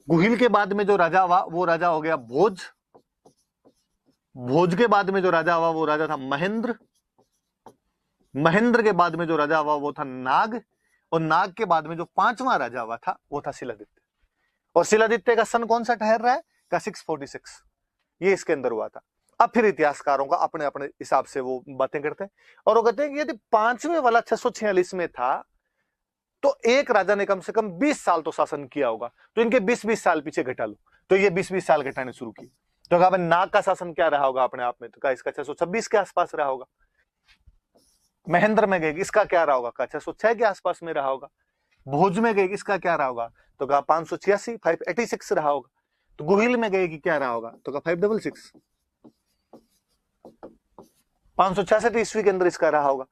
गोहिल के बाद में जो राजा हुआ वो राजा हो गया भोज, भोज के बाद में जो राजा हुआ वो राजा था महेंद्र, महेंद्र के बाद में जो राजा हुआ वो था नाग, और नाग के बाद में जो 5वां राजा हुआ था वो था शिलादित्य। और शिलादित्य का सन कौन सा ठहर रहा है, का 646, ये इसके अंदर हुआ था। अब फिर इतिहासकारों का अपने अपने हिसाब से वो बातें करते हैं, और वो कहते हैं कि यदि 5वें वाला 646 में था तो एक राजा ने कम से कम 20 साल तो शासन किया होगा, तो इनके 20-20 साल पीछे घटा लो, तो ये 20-20 साल घटाने शुरू किए। तो कहा नाग का शासन क्या रहा होगा अपने आप में, तो कहा इसका 626 के आसपास रहा होगा। महेंद्र में गए, इसका क्या रहा होगा, कहा 606 के आसपास में रहा होगा। भोज में गए, इसका क्या रहा होगा, तो कहा 586 586 रहा होगा। तो गोहिल में गए कि क्या रहा होगा, तो कहा 566 566 ईस्वी के अंदर इसका रहा होगा।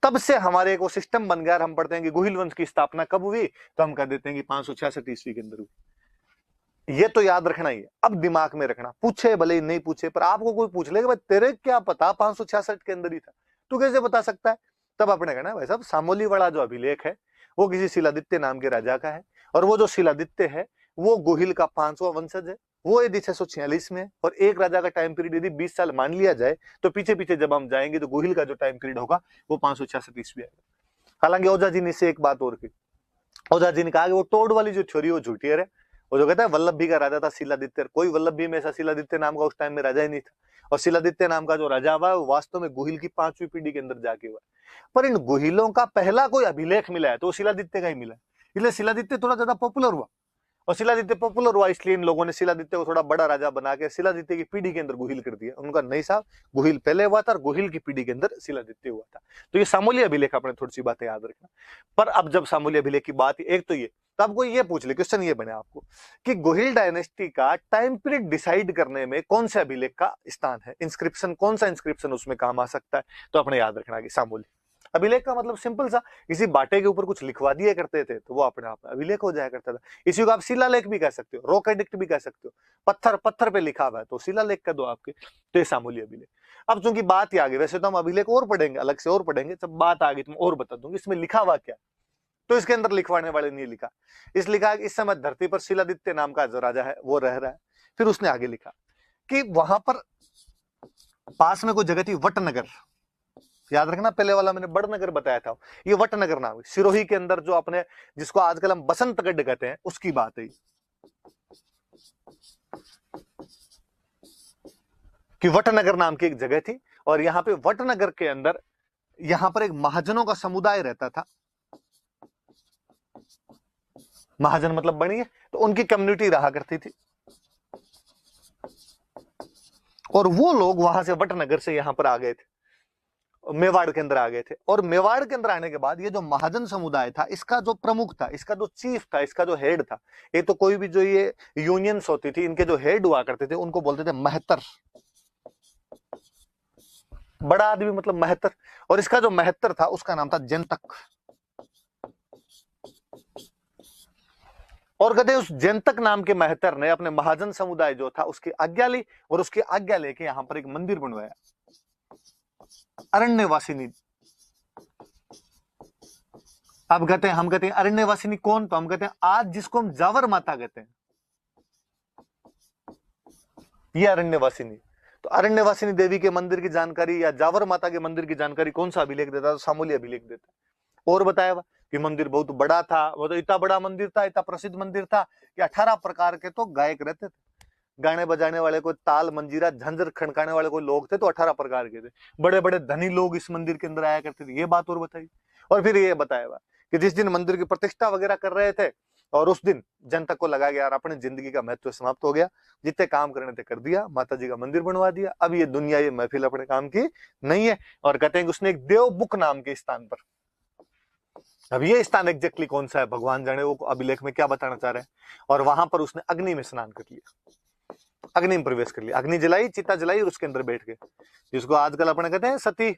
तब से हमारे एक वो सिस्टम बन गया, हम पढ़ते हैं कि गोहिल वंश की स्थापना कब हुई, तो हम कह देते हैं कि 566 ईस्वी के अंदर हुई। ये तो याद रखना ही है। अब दिमाग में रखना, पूछे भले ही नहीं पूछे, पर आपको कोई पूछ ले कि भाई तेरे क्या पता 566 के अंदर ही था, तू कैसे बता सकता है, तब आपने कहना भाई साहब सामोली वाला जो अभिलेख है वो किसी शिलादित्य नाम के राजा का है, और वो जो शिलादित्य है वो गोहिल का 5वां वंशज है। वो यदि 646 में और एक राजा का टाइम पीरियड यदि 20 साल मान लिया जाए, तो पीछे पीछे जब हम जाएंगे तो गोहिल का जो टाइम पीरियड होगा वो 566 ईस्वी आएगा। हालांकि ओझा जी ने इसे एक बात और की, ओझा जी ने कहा कि वो टोड वाली जो थ्योरी वो झूठी है। वो जो कहता है वल्लभी का राजा था शिलादित्य, कोई वल्लभी में ऐसा शिलादित्य नाम का उस टाइम में राजा ही नहीं था, और शिलादित्य नाम का जो राजा हुआ वो वास्तव में गोहिल की 5वीं पीढ़ी के अंदर जाके हुआ। पर इन गोहिलों का पहला कोई अभिलेख मिला है तो वो शिलादित्य का ही मिला है, इसलिए शिलादित्य थोड़ा ज्यादा पॉपुलर हुआ। और शिलादित्य पॉपुलर हुआ इसलिए इन लोगों ने शिलादित्य को थोड़ा बड़ा राजा बना के शिलादित्य की पीढ़ी के अंदर गोहिल कर दिया। उनका नहीं साहब, गोहिल पहले हुआ था और गोहिल की पीढ़ी के अंदर शिलादित्य हुआ था। तो ये सामोली अभिलेख अपने थोड़ी सी बातें याद रखना। पर अब जब सामोली अभिलेख की बात, एक तो ये, तब कोई ये पूछ ले, क्वेश्चन ये बने आपको कि गोहिल डायनेस्टी का टाइम पीरियड डिसाइड करने में कौन से अभिलेख का स्थान है, इंस्क्रिप्शन कौन सा इंस्क्रिप्शन उसमें काम आ सकता है, तो अपने याद रखना कि सामोली अभिलेख का मतलब सिंपल सा, किसी बाटे के ऊपर कुछ लिखवा दिया करते थे तो वो अपने आप में अभिलेख हो जाया करता था। इसी को आप शिलालेख भी कह सकते हो, रॉक एडिक्ट भी कह सकते हो, पत्थर पे लिखा हुआ है तो शिलालेख का दो आपके, तो ये सामूली अभिलेख। अब चूंकि बात ही आ गई, वैसे तो हम अभिलेख और पढ़ेंगे, अलग से और पढ़ेंगे, जब बात आ गई तो मैं और बता दूंगी इसमें लिखा हुआ क्या। तो इसके अंदर लिखवाने वाले ने लिखा, इस लिखा इस समय धरती पर शिलादित्य नाम का जो राजा है वो रह रहा है। फिर उसने आगे लिखा कि वहां पर पास में कोई जगह थी वटनगर, याद रखना पहले वाला मैंने बड़नगर बताया था, ये वटनगर नाम है, सिरोही के अंदर जो अपने जिसको आजकल हम बसंतगढ़ कहते हैं उसकी बात है कि वटनगर नाम की एक जगह थी। और यहाँ पे वटनगर के अंदर यहाँ पर एक महाजनों का समुदाय रहता था, महाजन मतलब बनिए, तो उनकी कम्युनिटी रहा करती थी, और वो लोग वहां से वटनगर से यहाँ पर आ गए थे, मेवाड़ के अंदर आ गए थे। और मेवाड़ के अंदर आने के बाद ये जो महाजन समुदाय था, इसका जो प्रमुख था, इसका जो चीफ था, इसका जो हेड था, ये तो कोई भी जो ये यूनियंस होती थी इनके जो हेड हुआ करते थे उनको बोलते थे महतर, बड़ा आदमी मतलब महतर। और इसका जो महतर था उसका नाम था जंतक। और कहते उस जंतक नाम के महतर ने अपने महाजन समुदाय जो था उसकी आज्ञा ली, और उसकी आज्ञा लेके यहां पर एक मंदिर बनवाया, अरण्यवासिनी। अब कहते हैं, हम कहते हैं अरण्यवासिनी कौन, तो हम कहते हैं आज जिसको हम जावर माता कहते हैं, ये अरण्यवासिनी। तो अरण्यवासिनी देवी के मंदिर की जानकारी या जावर माता के मंदिर की जानकारी कौन सा अभिलेख देता है? तो सामूली अभिलेख देता है। और बताया हुआ कि मंदिर बहुत बड़ा था, वो तो इतना बड़ा मंदिर था, इतना प्रसिद्ध मंदिर था कि 18 प्रकार के तो गायक रहते थे, गाने बजाने वाले, कोई ताल मंजीरा झंझर खड़काने वाले कोई लोग थे, तो 18 प्रकार के थे। बड़े बड़े धनी लोग इस मंदिर के अंदर आया करते थे, ये बात और बताई। और फिर ये बताया हुआ कि जिस दिन मंदिर की प्रतिष्ठा वगैरह कर रहे थे और उस दिन जनता को लगा गया यार अपनी जिंदगी का महत्व समाप्त हो गया, जितने काम करने थे कर दिया, माता जी का मंदिर बनवा दिया, अब ये दुनिया ये महफिल अपने काम की नहीं है। और कहते हैं कि उसने एक देवबुक नाम के स्थान पर, अब ये स्थान एग्जैक्टली कौन सा है भगवान जाने, वो अभिलेख में क्या बताना चाह रहे हैं, और वहां पर उसने अग्नि में स्नान कर लिया, अग्नि में प्रवेश कर लिया, अग्नि जलाई, चिता जलाई और उसके अंदर बैठ गए, जिसको आजकल अपने कहते हैं सती।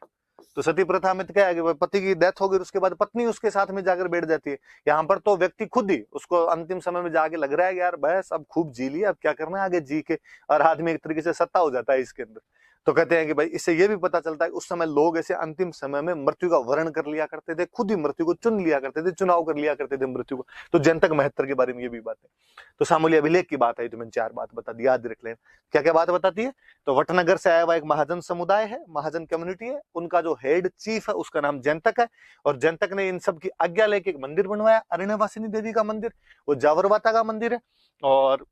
तो सती प्रथा में तो क्या है कि पति की डेथ हो गई, उसके बाद पत्नी उसके साथ में जाकर बैठ जाती है। यहाँ पर तो व्यक्ति खुद ही उसको अंतिम समय में जाके लग रहा है कि यार बस अब खूब जी लिया, अब क्या करना है आगे जी के, और आदमी एक तरीके से सत्ता हो जाता है इसके अंदर। तो कहते हैं कि भाई इससे ये भी पता चलता है कि उस समय लोग ऐसे अंतिम समय में मृत्यु का वर्ण कर लिया करते थे, खुद ही मृत्यु को चुन लिया करते थे, चुनाव कर लिया करते थे मृत्यु को। तो जनतक महत्तर के बारे में ये भी बात है। तो सामूली अभिलेख की बात आई तो मैंने 4 बात बता दी, याद रख लें। क्या क्या बात बताती है? तो वटनगर से आया हुआ एक महाजन समुदाय है, महाजन कम्युनिटी है, उनका जो हेड चीफ है उसका नाम जनतक है, और जनतक ने इन सब की आज्ञा लेके एक मंदिर बनवाया, अरण्यवासिनी देवी का मंदिर, वो जावरवाता का मंदिर है। और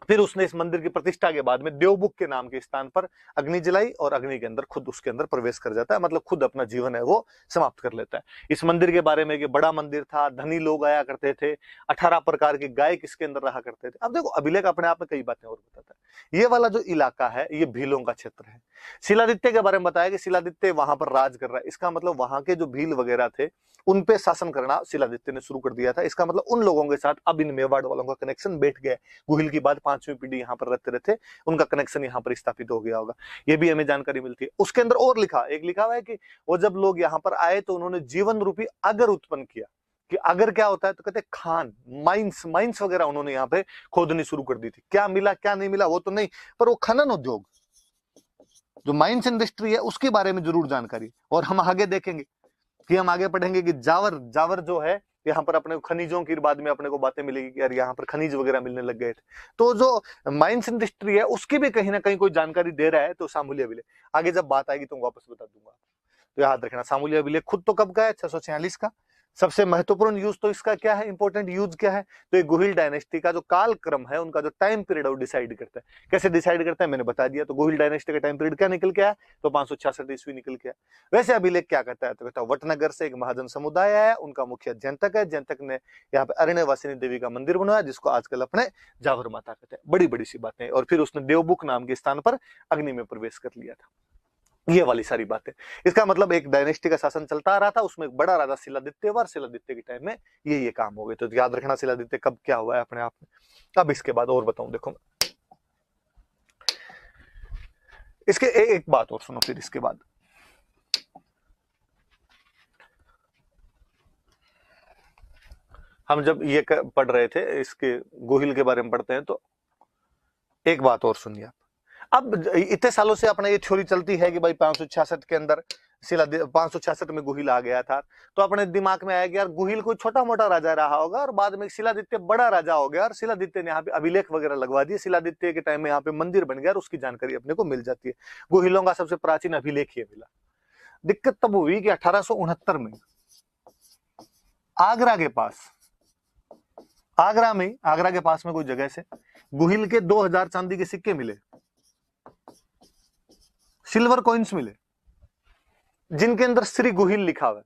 फिर उसने इस मंदिर की प्रतिष्ठा के बाद में देवबुक के नाम के स्थान पर अग्नि जलाई और अग्नि के अंदर खुद उसके अंदर प्रवेश कर जाता है, मतलब खुद अपना जीवन है वो समाप्त कर लेता है। इस मंदिर के बारे में कि बड़ा मंदिर था, धनी लोग आया करते थे, 18 प्रकार के गायक इसके अंदर रहा करते थे। अब देखो अभिलेख अपने आप में कई बातें और बताता है। ये वाला जो इलाका है ये भीलों का क्षेत्र है। शिलादित्य के बारे में बताया कि शिलादित्य वहां पर राज कर रहा है, इसका मतलब वहां के जो भील वगैरह थे उन पे शासन करना शिलादित्य ने शुरू कर दिया था। इसका मतलब उन लोगों के साथ अब इन मेवाड़ वालों का कनेक्शन बैठ गया। गुहिल की बाद 5वीं पीढ़ी यहाँ पर रहते रहते उनका कनेक्शन यहाँ पर स्थापित हो गया होगा, ये भी हमें जानकारी मिलती है। उसके अंदर और लिखा हुआ है कि वो जब लोग यहाँ पर आए तो उन्होंने जीवन रूपी अगर उत्पन्न किया। कि अगर क्या होता है तो कहते हैं खान, माइंस वगैरह उन्होंने यहाँ पे खोदनी शुरू कर दी थी। क्या मिला क्या नहीं मिला वो तो नहीं, पर वो खनन उद्योग जो माइंस इंडस्ट्री है उसके बारे में जरूर जानकारी। और हम आगे देखेंगे कि हम आगे पढ़ेंगे कि जावर जो है यहाँ पर अपने खनिजों की बाद में अपने को बातें मिलेगी कि यार यहाँ पर खनिज वगैरह मिलने लग गए थे। तो जो माइंस इंडस्ट्री है उसकी भी कहीं ना कहीं कोई जानकारी दे रहा है। तो सामूल्य अभिलेख आगे जब बात आएगी तो वापस बता दूंगा। तो याद रखना सामूल्य अभिलेख खुद तो कब का है? 646 का। सबसे महत्वपूर्ण यूज तो इसका क्या है, इंपॉर्टेंट यूज क्या है? तो ये गुहिल डायनेस्टी का जो काल क्रम है, उनका जो टाइम पीरियड है वो डिसाइड करता है। कैसे डिसाइड करता है मैंने बता दिया। तो गुहिल डायनेस्टी का टाइम पीरियड क्या निकल के आया? तो 566 ईस्वी निकल के आया। वैसे अभिलेख क्या कहता है? तो कहता है वटनगर से एक महाजन समुदाय आया, उनका मुखिया जनतक है, जनतक ने यहाँ पे अरण्यवासिनी देवी का मंदिर बनवाया जिसको आजकल अपने जावर माता कहते हैं। बड़ी बड़ी सी बातें। और फिर उसने देवबुक नाम के स्थान पर अग्नि में प्रवेश कर लिया था। ये वाली सारी बातें। इसका मतलब एक डायनेस्टी का शासन चलता आ रहा था, उसमें एक बड़ा राजा शिलादित्य हुआ, शिलादित्य के टाइम में ये काम हो गए। तो याद रखना शिलादित्य कब क्या हुआ है अपने आप में। अब इसके बाद और बताऊं, देखो इसके एक बात और सुनो। फिर इसके बाद हम जब ये पढ़ रहे थे इसके गुहिल के बारे में पढ़ते हैं तो एक बात और सुनिए आप। अब इतने सालों से अपना ये थ्योरी चलती है कि भाई 566 के अंदर 566 में गुहिल आ गया था। तो अपने दिमाग में आया कि यार गुहिल कोई छोटा मोटा राजा रहा होगा और बाद में शिलादित्य बड़ा राजा हो गया और शिलादित्य ने यहाँ पे अभिलेख वगैरह लगवा दिए। शिलादित्य के टाइम में यहाँ पे मंदिर बन गया और उसकी जानकारी अपने को मिल जाती है। गुहिलों का सबसे प्राचीन अभिलेख ये मिला। दिक्कत तब हुई कि 1869 में आगरा के पास, आगरा के पास में कोई जगह से गुहिल के 2000 चांदी के सिक्के मिले, सिल्वर कॉइन्स मिले, जिनके अंदर श्री गुहिल लिखा हुआ है।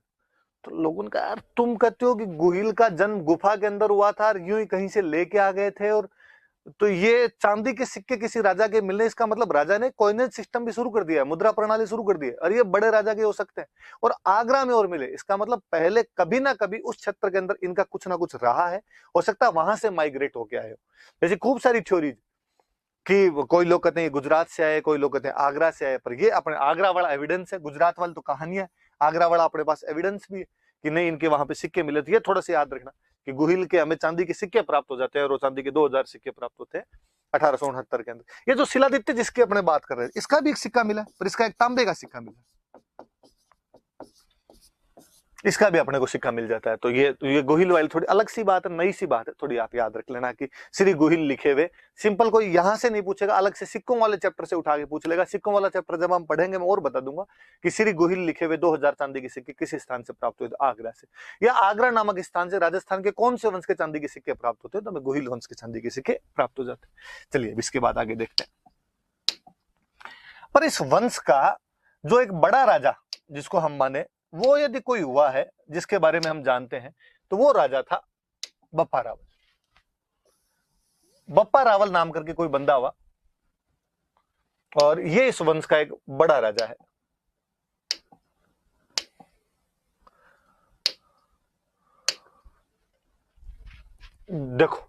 तो लोगों ने कहा यार तुम कहते हो कि गुहिल का जन्म गुफा के अंदर हुआ था और यूं ही कहीं से लेके आ गए थे, और तो ये चांदी के सिक्के किसी राजा के मिलने, इसका मतलब राजा ने कॉइनेज सिस्टम भी शुरू कर दिया है, मुद्रा प्रणाली शुरू कर दी है, और ये बड़े राजा के हो सकते हैं और आगरा में और मिले। इसका मतलब पहले कभी ना कभी उस क्षेत्र के अंदर इनका कुछ ना कुछ रहा है, हो सकता है वहां से माइग्रेट होके आए हो। जैसे खूब सारी थ्योरीज कि कोई लोग कहते हैं गुजरात से आए, कोई लोग कहते हैं आगरा से आए, पर ये अपने आगरा वाला एविडेंस है, गुजरात वाली तो कहानी है, आगरा वाला अपने पास एविडेंस भी है कि नहीं इनके वहां पे सिक्के मिले थे। ये थोड़ा सा याद रखना कि गुहिल के हमें चांदी के सिक्के प्राप्त हो जाते हैं और वो चांदी के 2000 सिक्के प्राप्त होते हैं 1869 के अंदर। ये जो शिलादित्य जिसकी अपने बात कर रहे हैं इसका भी एक सिक्का मिला, पर इसका एक तांबे का सिक्का मिला। इसका भी अपने को सिक्का मिल जाता है। तो ये गोहिल वाली थोड़ी अलग सी बात है, नई सी बात है, थोड़ी आप याद रख लेना कि श्री गोहिल लिखे हुए। सिंपल कोई यहां से नहीं पूछेगा, अलग से सिक्कों वाले चैप्टर से उठा के पूछ लेगा। सिक्कों वाला चैप्टर जब हम पढ़ेंगे मैं और बता दूंगा कि श्री गोहिल लिखे हुए 2000 चांदी के सिक्के किस स्थान से प्राप्त हुए, आगरा से, या आगरा नामक स्थान से राजस्थान के कौन से वंश के चांदी के सिक्के प्राप्त होते हैं, तो हमें गोहिल वंश के चांदी के सिक्के प्राप्त हो जाते हैं। चलिए इसके बाद आगे देखते हैं। पर इस वंश का जो एक बड़ा राजा जिसको हम माने, वो यदि कोई हुआ है जिसके बारे में हम जानते हैं, तो वो राजा था बप्पा रावल। बप्पा रावल नाम करके कोई बंदा हुआ और ये इस वंश का एक बड़ा राजा है। देखो,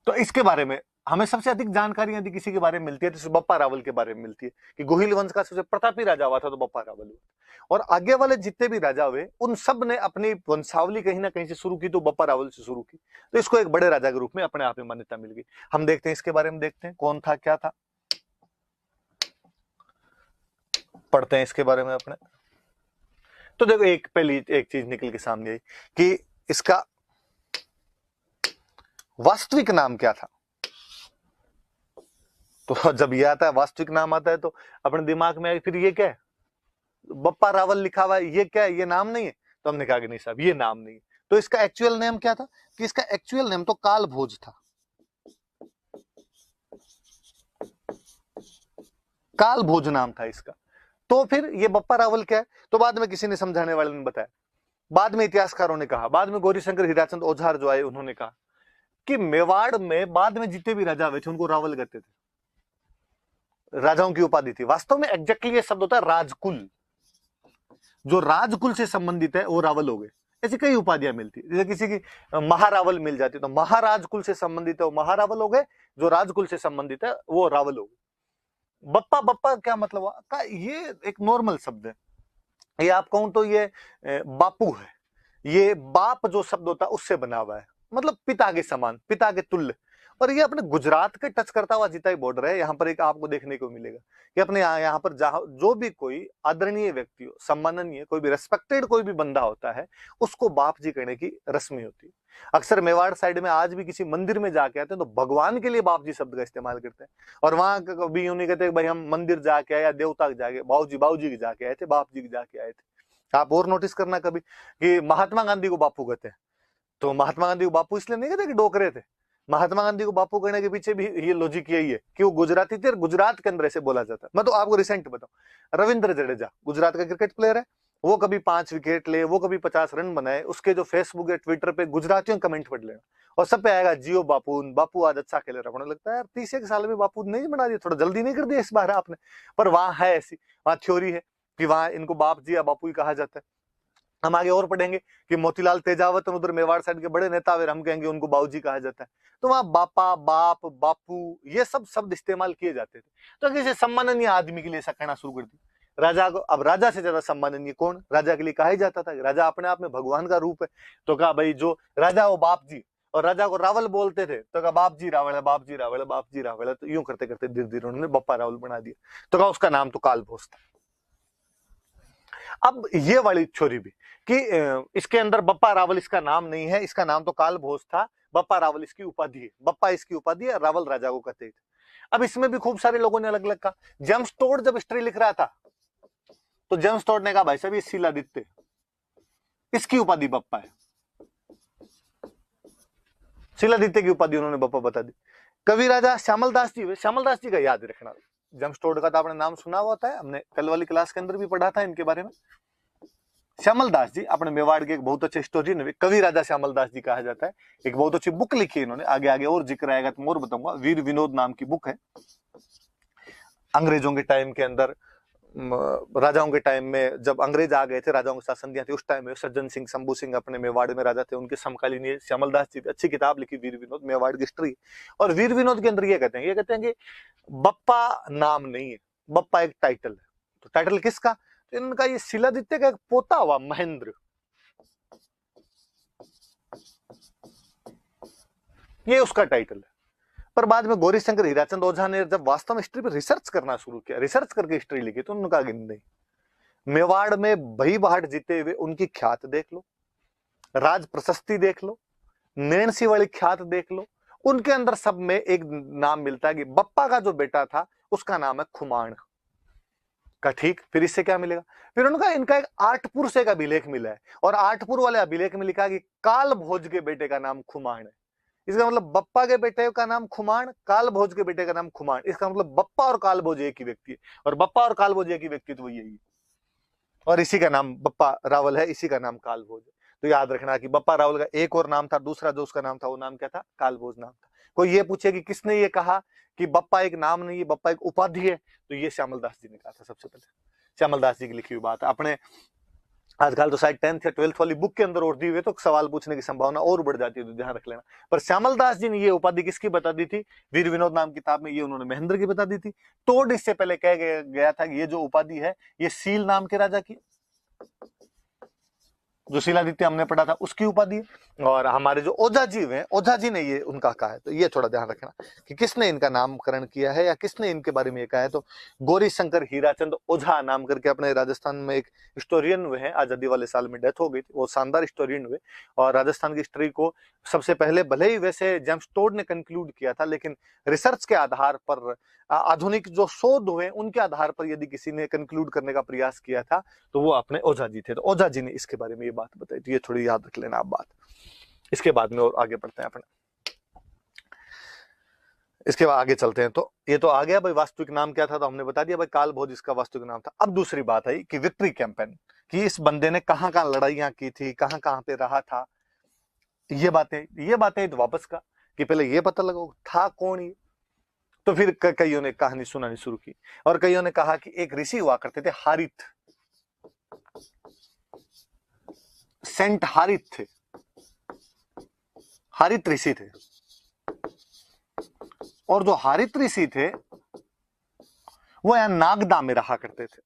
तो इसके बारे में हमें सबसे अधिक जानकारी यदि किसी के बारे में मिलती है तो बप्पा रावल के बारे में मिलती है कि गोहिल वंश का सबसे प्रतापी राजा हुआ था तो बप्पा रावल हुआ। और आगे वाले जितने भी राजा हुए उन सब ने अपनी वंशावली कहीं ना कहीं से शुरू की, तो बप्पा रावल से शुरू की, तो इसको एक बड़े राजा के रूप में अपने आप में मान्यता मिल गई। हम देखते हैं इसके बारे में, देखते हैं कौन था क्या था, पढ़ते हैं इसके बारे में अपने। तो देखो, एक पहली एक चीज निकल के सामने आई कि इसका वास्तविक नाम क्या था। तो जब ये आता है, वास्तविक नाम आता है, तो अपने दिमाग में फिर ये क्या है, बप्पा रावल लिखा हुआ है, ये क्या है, ये नाम नहीं है। तो हमने कहा कि नहीं साहब, ये नाम नहीं है। तो इसका एक्चुअल नेम क्या था, कि इसका एक्चुअल नेम तो काल भोज था। काल भोज नाम था इसका। तो फिर ये बप्पा रावल क्या है, तो बाद में किसी ने समझाने वाले ने बताया, बाद में इतिहासकारों ने कहा, बाद में गौरीशंकर हीराचंद ओझार जो आए उन्होंने कहा कि मेवाड़ में बाद में जितने भी राजा हुए थे उनको रावल कहते थे, राजाओं की उपाधि थी। वास्तव में एग्जैक्टली ये शब्द होता है राजकुल, जो राजकुल से संबंधित है वो रावल हो गए। ऐसी कई उपाधियां मिलती है, जैसे किसी की महारावल मिल जाती, तो महाराजकुल से संबंधित है वो महारावल हो गए, जो राजकुल से संबंधित है वो रावल हो गए। बप्पा, बप्पा क्या मतलब हुआ का, ये एक नॉर्मल शब्द है। ये आप कहूं तो ये बापू है, ये बाप जो शब्द होता है उससे बना हुआ है, मतलब पिता के समान, पिता के तुल्य। और ये अपने गुजरात के टच करता हुआ जितना ही बॉर्डर है, यहाँ पर एक आपको देखने को मिलेगा कि अपने यहाँ पर जहां जो भी कोई आदरणीय व्यक्ति हो, सम्माननीय, कोई भी रेस्पेक्टेड कोई भी बंदा होता है, उसको बाप जी कहने की रस्म होती है। अक्सर मेवाड़ साइड में आज भी किसी मंदिर में जाके आते हैं तो भगवान के लिए बाप जी शब्द का इस्तेमाल करते हैं। और वहां कभी यूं नहीं कहते भाई हम मंदिर जाके आए या देवता के जाके, बाबूजी के जाके आए थे, बाप जी के जाके आए थे। आप और नोटिस करना कभी कि महात्मा गांधी को बापू कहते हैं, तो महात्मा गांधी को बापू इसलिए नहीं कहते कि डोकरे थे। महात्मा गांधी को बापू कहने के पीछे भी ये लॉजिक यही है कि वो गुजराती थे और गुजरात के अंदर ऐसे बोला जाता है। मैं तो आपको रिसेंट बताऊं, रविंद्र जडेजा गुजरात का क्रिकेट प्लेयर है, वो कभी 5 विकेट ले, वो कभी 50 रन बनाए, उसके जो फेसबुक या ट्विटर पे गुजरातियों कमेंट पढ़ लेना और सब पे आएगा जियो बापू, बापू आज अच्छा खेले रहा। होने लगता है यार 30 साल में बापू नहीं बना दिया, थोड़ा जल्दी नहीं कर दिया इस बार आपने। पर वहां है ऐसी, वहां थ्योरी है कि वहां इनको बाप जी या बापू ही कहा जाता है। हम आगे और पढ़ेंगे कि मोतीलाल तेजावत उधर मेवाड़ साइड के बड़े नेता हम कहेंगे उनको बाबूजी कहा जाता है। तो वहां बापा, बाप, बापू ये सब शब्द इस्तेमाल किए जाते थे। तो किसी सम्माननीय आदमी के लिए ऐसा कहना शुरू कर दिया। राजा को, अब राजा से ज्यादा सम्माननीय कौन, राजा के लिए कहा ही जाता था। राजा अपने आप में भगवान का रूप है, तो कहा भाई जो राजा वो बाप जी, और राजा को रावल बोलते थे तो कहा बाप जी रावल है, बाप जी रावल है, बाप जी रावल है। तो यूं करते करते धीरे धीरे उन्होंने बप्पा रावल बना दिया, तो कहा उसका नाम तो काल भोज था। अब ये वाली थ्योरी भी कि इसके अंदर बप्पा रावल इसका नाम नहीं है, इसका नाम तो काल भोज था, बप्पा रावल इसकी उपाधि है, बप्पा इसकी उपाधि है, रावल राजा को कहते थे। अब इसमें भी खूब सारे लोगों ने अलग अलग कहा। जेम्स टोड जब हिस्ट्री लिख रहा था तो जेम्स टोड ने कहा भाई साहब ये शिलादित्य, इसकी उपाधि बप्पा है। शिलादित्य की उपाधि उन्होंने बप्पा बता दी। कवि राजा श्यामल दास जी, श्यामल दास जी का याद रखना, जेम्स टोड का तो आपने नाम सुना हुआ था, हमने कल वाली क्लास के अंदर भी पढ़ा था इनके बारे में। श्यामल दास जी अपने मेवाड़ के एक बहुत अच्छे हिस्टोरियन, कवि राजा श्यामल दास जी कहा जाता है। एक बहुत अच्छी बुक लिखी है इन्होंने, आगे आगे और जिक्र आएगा तो मैं और बताऊंगा। वीर विनोद नाम की बुक है। अंग्रेजों के टाइम के अंदर, राजाओं के टाइम में जब अंग्रेज आ गए थे, राजाओं के साथ संधियां थी, उस टाइम में सज्जन सिंह, शंभू सिंह अपने मेवाड़ में राजा थे, उनके समकालीन ये श्यामल दास जी अच्छी किताब लिखी वीर विनोद, मेवाड़ की हिस्ट्री। और वीर विनोद के अंदर ये कहते हैं कि बप्पा नाम नहीं है, बप्पा एक टाइटल है। तो टाइटल किसका, तो इनका ये शिलादित्य का एक पोता हुआ महेंद्र, ये उसका टाइटल है। पर बाद में गौरीशंकर हीराचंद ओझा ने जब वास्तव में हिस्ट्री पर रिसर्च करना शुरू किया, रिसर्च करके हिस्ट्री लिखी, तो उन्होंने कहा कि नहीं, मेवाड़ में भई भाट जीते हुए उनकी ख्यात देख लो, राज प्रशस्ति देख लो, नैणसी वाली ख्यात देख लो, उनके अंदर सब में एक नाम मिलता है कि बप्पा का जो बेटा था उसका नाम है खुमाण का। ठीक, फिर इससे क्या मिलेगा? फिर उनका इनका एक आठपुर से एक अभिलेख मिला है, और आठपुर वाले अभिलेख में लिखा कि काल भोज के बेटे का नाम खुमाण है। इसका मतलब बप्पा के बेटे का नाम खुमाण, काल भोज के बेटे का नाम खुमाण। इसका मतलब बप्पा और काल भोज एक ही व्यक्ति है, और बप्पा और काल भोज एक ही व्यक्ति, तो वो यही है, और इसी का नाम बप्पा रावल है, इसी का नाम काल भोज है। तो याद रखना कि बप्पा रावल का एक और नाम था, दूसरा जो उसका नाम था वो नाम क्या था? काल भोज नाम था। कोई ये पूछे कि किसने ये कहा कि बप्पा एक नाम नहीं है, बप्पा एक उपाधि है, तो ये श्यामल दास जी ने कहा था सबसे पहले। श्यामल दास जी की लिखी हुई बात है। अपने आजकल तो शायद 10th या 12th वाली बुक के अंदर और दी हुई, तो सवाल पूछने की संभावना और बढ़ जाती है, तो ध्यान रख लेना। पर श्यामल दास जी ने ये उपाधि किसकी बता दी थी? वीर विनोद नाम किताब में ये उन्होंने महेंद्र की बता दी थी। टोड इससे पहले कह गया था कि ये जो उपाधि है ये सील नाम के राजा की, जो शिलादित्य हमने पढ़ा था उसकी उपाधि है। और हमारे जो ओझा जी हैं, ओझा जी ने ये उनका कहा है, तो ये थोड़ा ध्यान रखना कि किसने इनका नामकरण किया है या किसने इनके बारे में ये कहा है। तो गौरी शंकर हीराचंद ओझा नाम करके अपने राजस्थान में एक हिस्टोरियन हुए हैं, आजादी वाले साल में डेथ हो गई थी, वो शानदार हिस्टोरियन हुए, और राजस्थान की हिस्ट्री को सबसे पहले, भले ही वैसे जेम्स टोड ने कंक्लूड किया था, लेकिन रिसर्च के आधार पर, आधुनिक जो शोध हुए उनके आधार पर यदि किसी ने कंक्लूड करने का प्रयास किया था तो वो अपने ओझा जी थे। तो ओझा जी ने इसके बारे में ये बात बताई, तो ये थोड़ी याद रख लेना आप बात। इसके बाद में और आगे बढ़ते हैं अपने, इसके बाद आगे चलते हैं। तो ये तो आ गया भाई वास्तविक नाम क्या था, तो हमने बता दिया भाई काल भोज इसका वास्तविक नाम था। अब दूसरी बात आई कि विक्ट्री कैंपेन, कि इस बंदे ने कहां कहां लड़ाइयां की थी, कहां कहां पे रहा था, ये बातें तो वापस का कि पहले ये पता लगाओ था कौन ये। तो फिर कईयों ने कहानी सुनानी शुरू की, और कईयों ने कहा कि एक ऋषि हुआ करते थे हारित, सेंट हारित थे, हारित ऋषि थे, और जो हारित ऋषि थे वो यहां नागदा में रहा करते थे।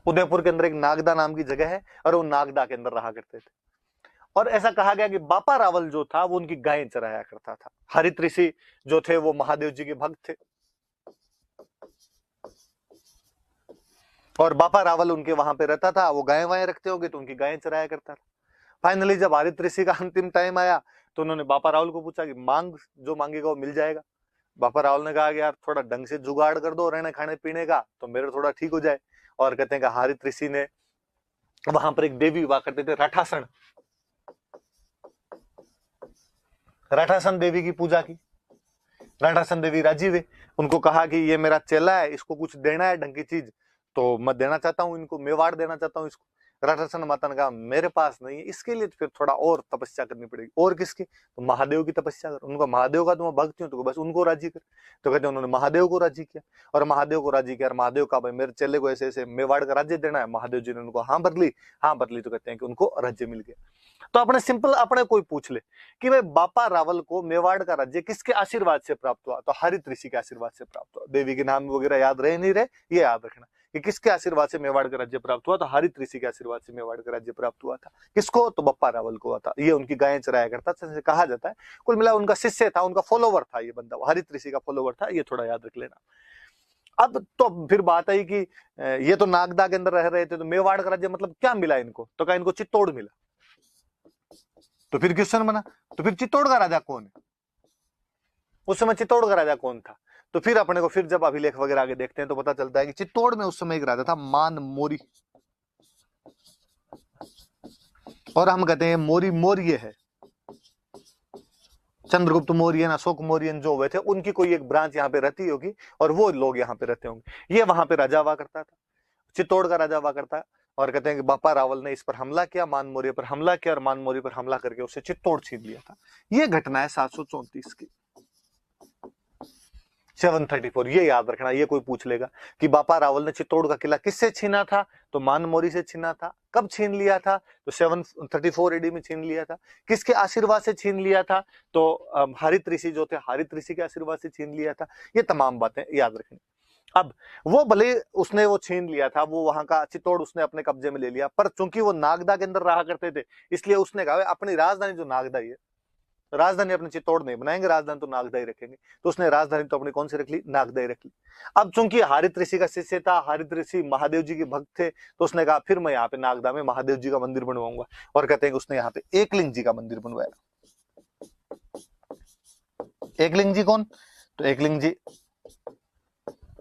उदयपुर के अंदर एक नागदा नाम की जगह है, और वो नागदा के अंदर रहा करते थे। और ऐसा कहा गया कि बापा रावल जो था वो उनकी गायें चराया करता था। हरित ऋषि जो थे वो महादेव जी के भक्त थे, और बापा रावल उनके वहां पे रहता था, वो गायें वाएं रखते होंगे तो उनकी गायें चराया करता था। फाइनली जब हरित ऋषि का अंतिम टाइम आया तो उन्होंने बापा रावल को पूछा कि मांग, जो मांगेगा वो मिल जाएगा। बापा रावल ने कहा कि यार थोड़ा ढंग से जुगाड़ कर दो रहने खाने पीने का, तो मेरे थोड़ा ठीक हो जाए। और कहते हैं कि हरित ऋषि ने वहां पर एक देवी हुआ करते थे राठासन, राठासन देवी की पूजा की। राठासन देवी राजी हुए, उनको कहा कि ये मेरा चेला है, इसको कुछ देना है ढंग की चीज, तो मैं देना चाहता हूँ इनको, मेवाड़ देना चाहता हूँ इसको। राठासन माता ने कहा मेरे पास नहीं है, इसके लिए तो फिर थोड़ा और तपस्या करनी पड़ेगी। और किसकी? तो महादेव की तपस्या कर। उनको महादेव का तुम्हें भक्त हूं, तो बस उनको राजी कर। तो कहते उन्होंने महादेव को राजी किया, और महादेव को राजी किया, और महादेव का भाई मेरे चेले को ऐसे ऐसे मेवाड़ का राज्य देना है। महादेव जी ने उनको हाँ भर ली, हाँ भर ली, तो कहते हैं कि उनको राज्य मिल गया। तो अपने सिंपल, अपने कोई पूछ ले कि भाई बापा रावल को मेवाड़ का राज्य किसके आशीर्वाद से प्राप्त हुआ, तो हरित ऋषि के आशीर्वाद से प्राप्त हुआ। देवी के नाम वगैरह याद रहे नहीं रहे, ये याद रखना कि किसके आशीर्वाद से मेवाड़ का राज्य प्राप्त हुआ, तो हरित ऋषि के आशीर्वाद से मेवाड़ का राज्य प्राप्त हुआ था। किसको? तो बप्पा रावल को हुआ था। ये उनकी गायें चराया करता था, कहा जाता है। कुल मिला उनका शिष्य था, उनका फॉलोवर था ये बंदा, हरित ऋषि का फॉलोवर था, ये थोड़ा याद रख लेना। अब तो फिर बात आई कि ये तो नागदा के अंदर रह रहे थे, तो मेवाड़ का राज्य मतलब क्या मिला इनको, तो कहा इनको चित्तौड़ मिला। तो फिर क्वेश्चन बना, तो फिर चित्तौड़ का राजा कौन है? उस समय चित्तौड़ का राजा कौन था? तो फिर अपने को फिर जब अभिलेख वगैरह आगे देखते हैं तो पता चलता है कि चित्तौड़ में उस समय एक राजा था मान मोरी, और हम कहते हैं मोरी मौर्य है। चंद्रगुप्त मौर्य, अशोक मौर्य जो हुए थे उनकी कोई एक ब्रांच यहाँ पे रहती होगी, और वो लोग यहाँ पे रहते होंगे। ये वहां पे राजा हुआ करता था, चित्तौड़ का राजा हुआ करता है। और कहते हैं कि बापा रावल ने इस पर हमला किया, मान मौर्य पर हमला किया, और मान मौर्य पर हमला करके उसे चित्तौड़ छीन लिया था। ये घटना है 734 की, 734। ये याद रखना, ये कोई पूछ लेगा कि बापा रावल ने चित्तौड़ का किला किससे छीना था, तो मान मौर्य से छीना था। कब छीन लिया था? तो 734 एडी में छीन लिया था। किसके आशीर्वाद से छीन लिया था? तो हरित ऋषि जो थे, हरित ऋषि के आशीर्वाद से छीन लिया था। ये तमाम बातें याद रखनी। अब वो भले उसने वो छीन लिया था, वो वहां का चित्तौड़ उसने अपने कब्जे में ले लिया, पर चूंकि वो नागदा के अंदर रहा करते थे, इसलिए उसने कहा अपनी राजधानी जो नागदा है राजधानी अपने चित्तौड़ नहीं बनाएंगे, राजधानी तो नागदा ही रखेंगे। तो उसने राजधानी तो अपनी कौन सी रख ली, नागदा ही रख ली। अब चूंकि हरित ऋषि का शिष्य था, हरित ऋषि महादेव जी के भक्त थे, तो उसने कहा फिर मैं यहाँ पे नागदा में महादेव जी का मंदिर बनवाऊंगा। और कहते हैं कि उसने यहाँ पे एकलिंग जी का मंदिर बनवाया। एकलिंग जी कौन, तो एकलिंग जी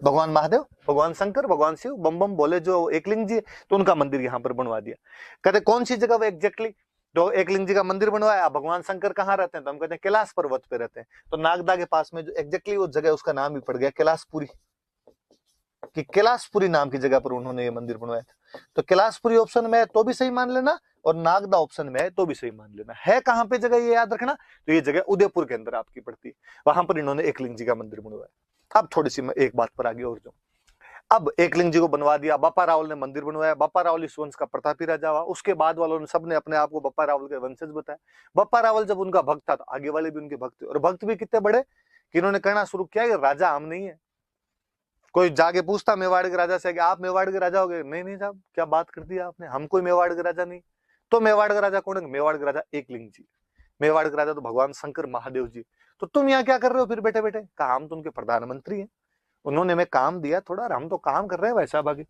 भगवान महादेव, भगवान शंकर, भगवान शिव बम बम बोले जो एकलिंग जी, तो उनका मंदिर यहाँ पर बनवा दिया। कहते कौन सी जगह वो एग्जैक्टली, तो एकलिंग जी का मंदिर बनवाया। भगवान शंकर कहाँ रहते हैं, तो हम कहते हैं कैलाश पर्वत पे रहते हैं। तो नागदा के पास में जो एग्जैक्टली वो जगह, उसका नाम भी पड़ गया कैलाशपुरी, कि कैलाशपुरी नाम की जगह पर उन्होंने ये मंदिर बनवाया था। तो कैलाशपुरी ऑप्शन में है तो भी सही मान लेना, और नागदा ऑप्शन में है तो भी सही मान लेना। है कहां पे जगह ये याद रखना, तो ये जगह उदयपुर के अंदर आपकी पड़ती है, वहां पर इन्होंने एकलिंग जी का मंदिर बनवाया। अब थोड़ी सी मैं एक बात पर आगे और जाऊं। अब एकलिंग जी को बनवा दिया, बप्पा रावल ने मंदिर बनवाया। बप्पा रावल इस वंश का प्रतापी राजा हुआ। उसके बाद वालों ने सबने अपने आप को बप्पा रावल के वंशज बताया। बप्पा रावल जब उनका भक्त था तो आगे वाले भी उनके भक्त थे, और भक्त भी कितने बड़े कि इन्होंने कहना शुरू किया कि राजा हम नहीं है। कोई जाके पूछता मेवाड़ के राजा से कि आप मेवाड़ के राजा हो गए, नहीं नहीं साहब क्या बात कर दी आपने, हम कोई मेवाड़ के राजा नहीं। तो मेवाड़ का राजा कौन है, मेवाड़ का राजा एकलिंग जी। मेवाड़ के राजा तो भगवान शंकर महादेव जी। तो तुम यहाँ क्या कर रहे हो फिर बैठे बैठे, कहा हम तो उनके प्रधानमंत्री हैं, उन्होंने हमें काम दिया थोड़ा, और हम तो काम कर रहे हैं वैसा बाकी।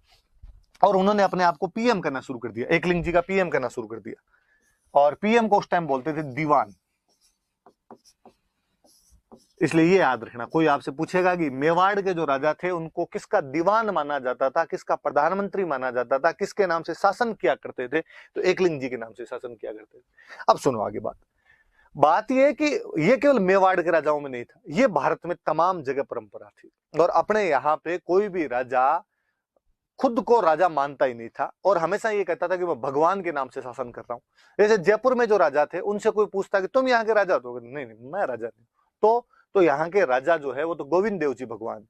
और उन्होंने अपने आप को पीएम करना शुरू कर दिया, एकलिंग जी का पीएम करना शुरू कर दिया। और पीएम को उस टाइम बोलते थे दीवान। इसलिए ये याद रखना, कोई आपसे पूछेगा कि मेवाड़ के जो राजा थे उनको किसका दीवान माना जाता था, किसका प्रधानमंत्री माना जाता था, किसके नाम से शासन किया करते थे, तो एकलिंग जी के नाम से शासन किया करते थे। अब सुनो आगे बात यह है कि ये केवल मेवाड़ के राजाओं में नहीं था, ये भारत में तमाम जगह परंपरा थी। और अपने यहाँ पे कोई भी राजा खुद को राजा मानता ही नहीं था, और हमेशा ये कहता था कि मैं भगवान के नाम से शासन कर रहा हूं। जैसे जयपुर में जो राजा थे उनसे कोई पूछता कि तुम यहाँ के राजा, तो नहीं नहीं मैं राजा नहीं। तो यहाँ के राजा जो है वो तो गोविंद देव जी भगवान।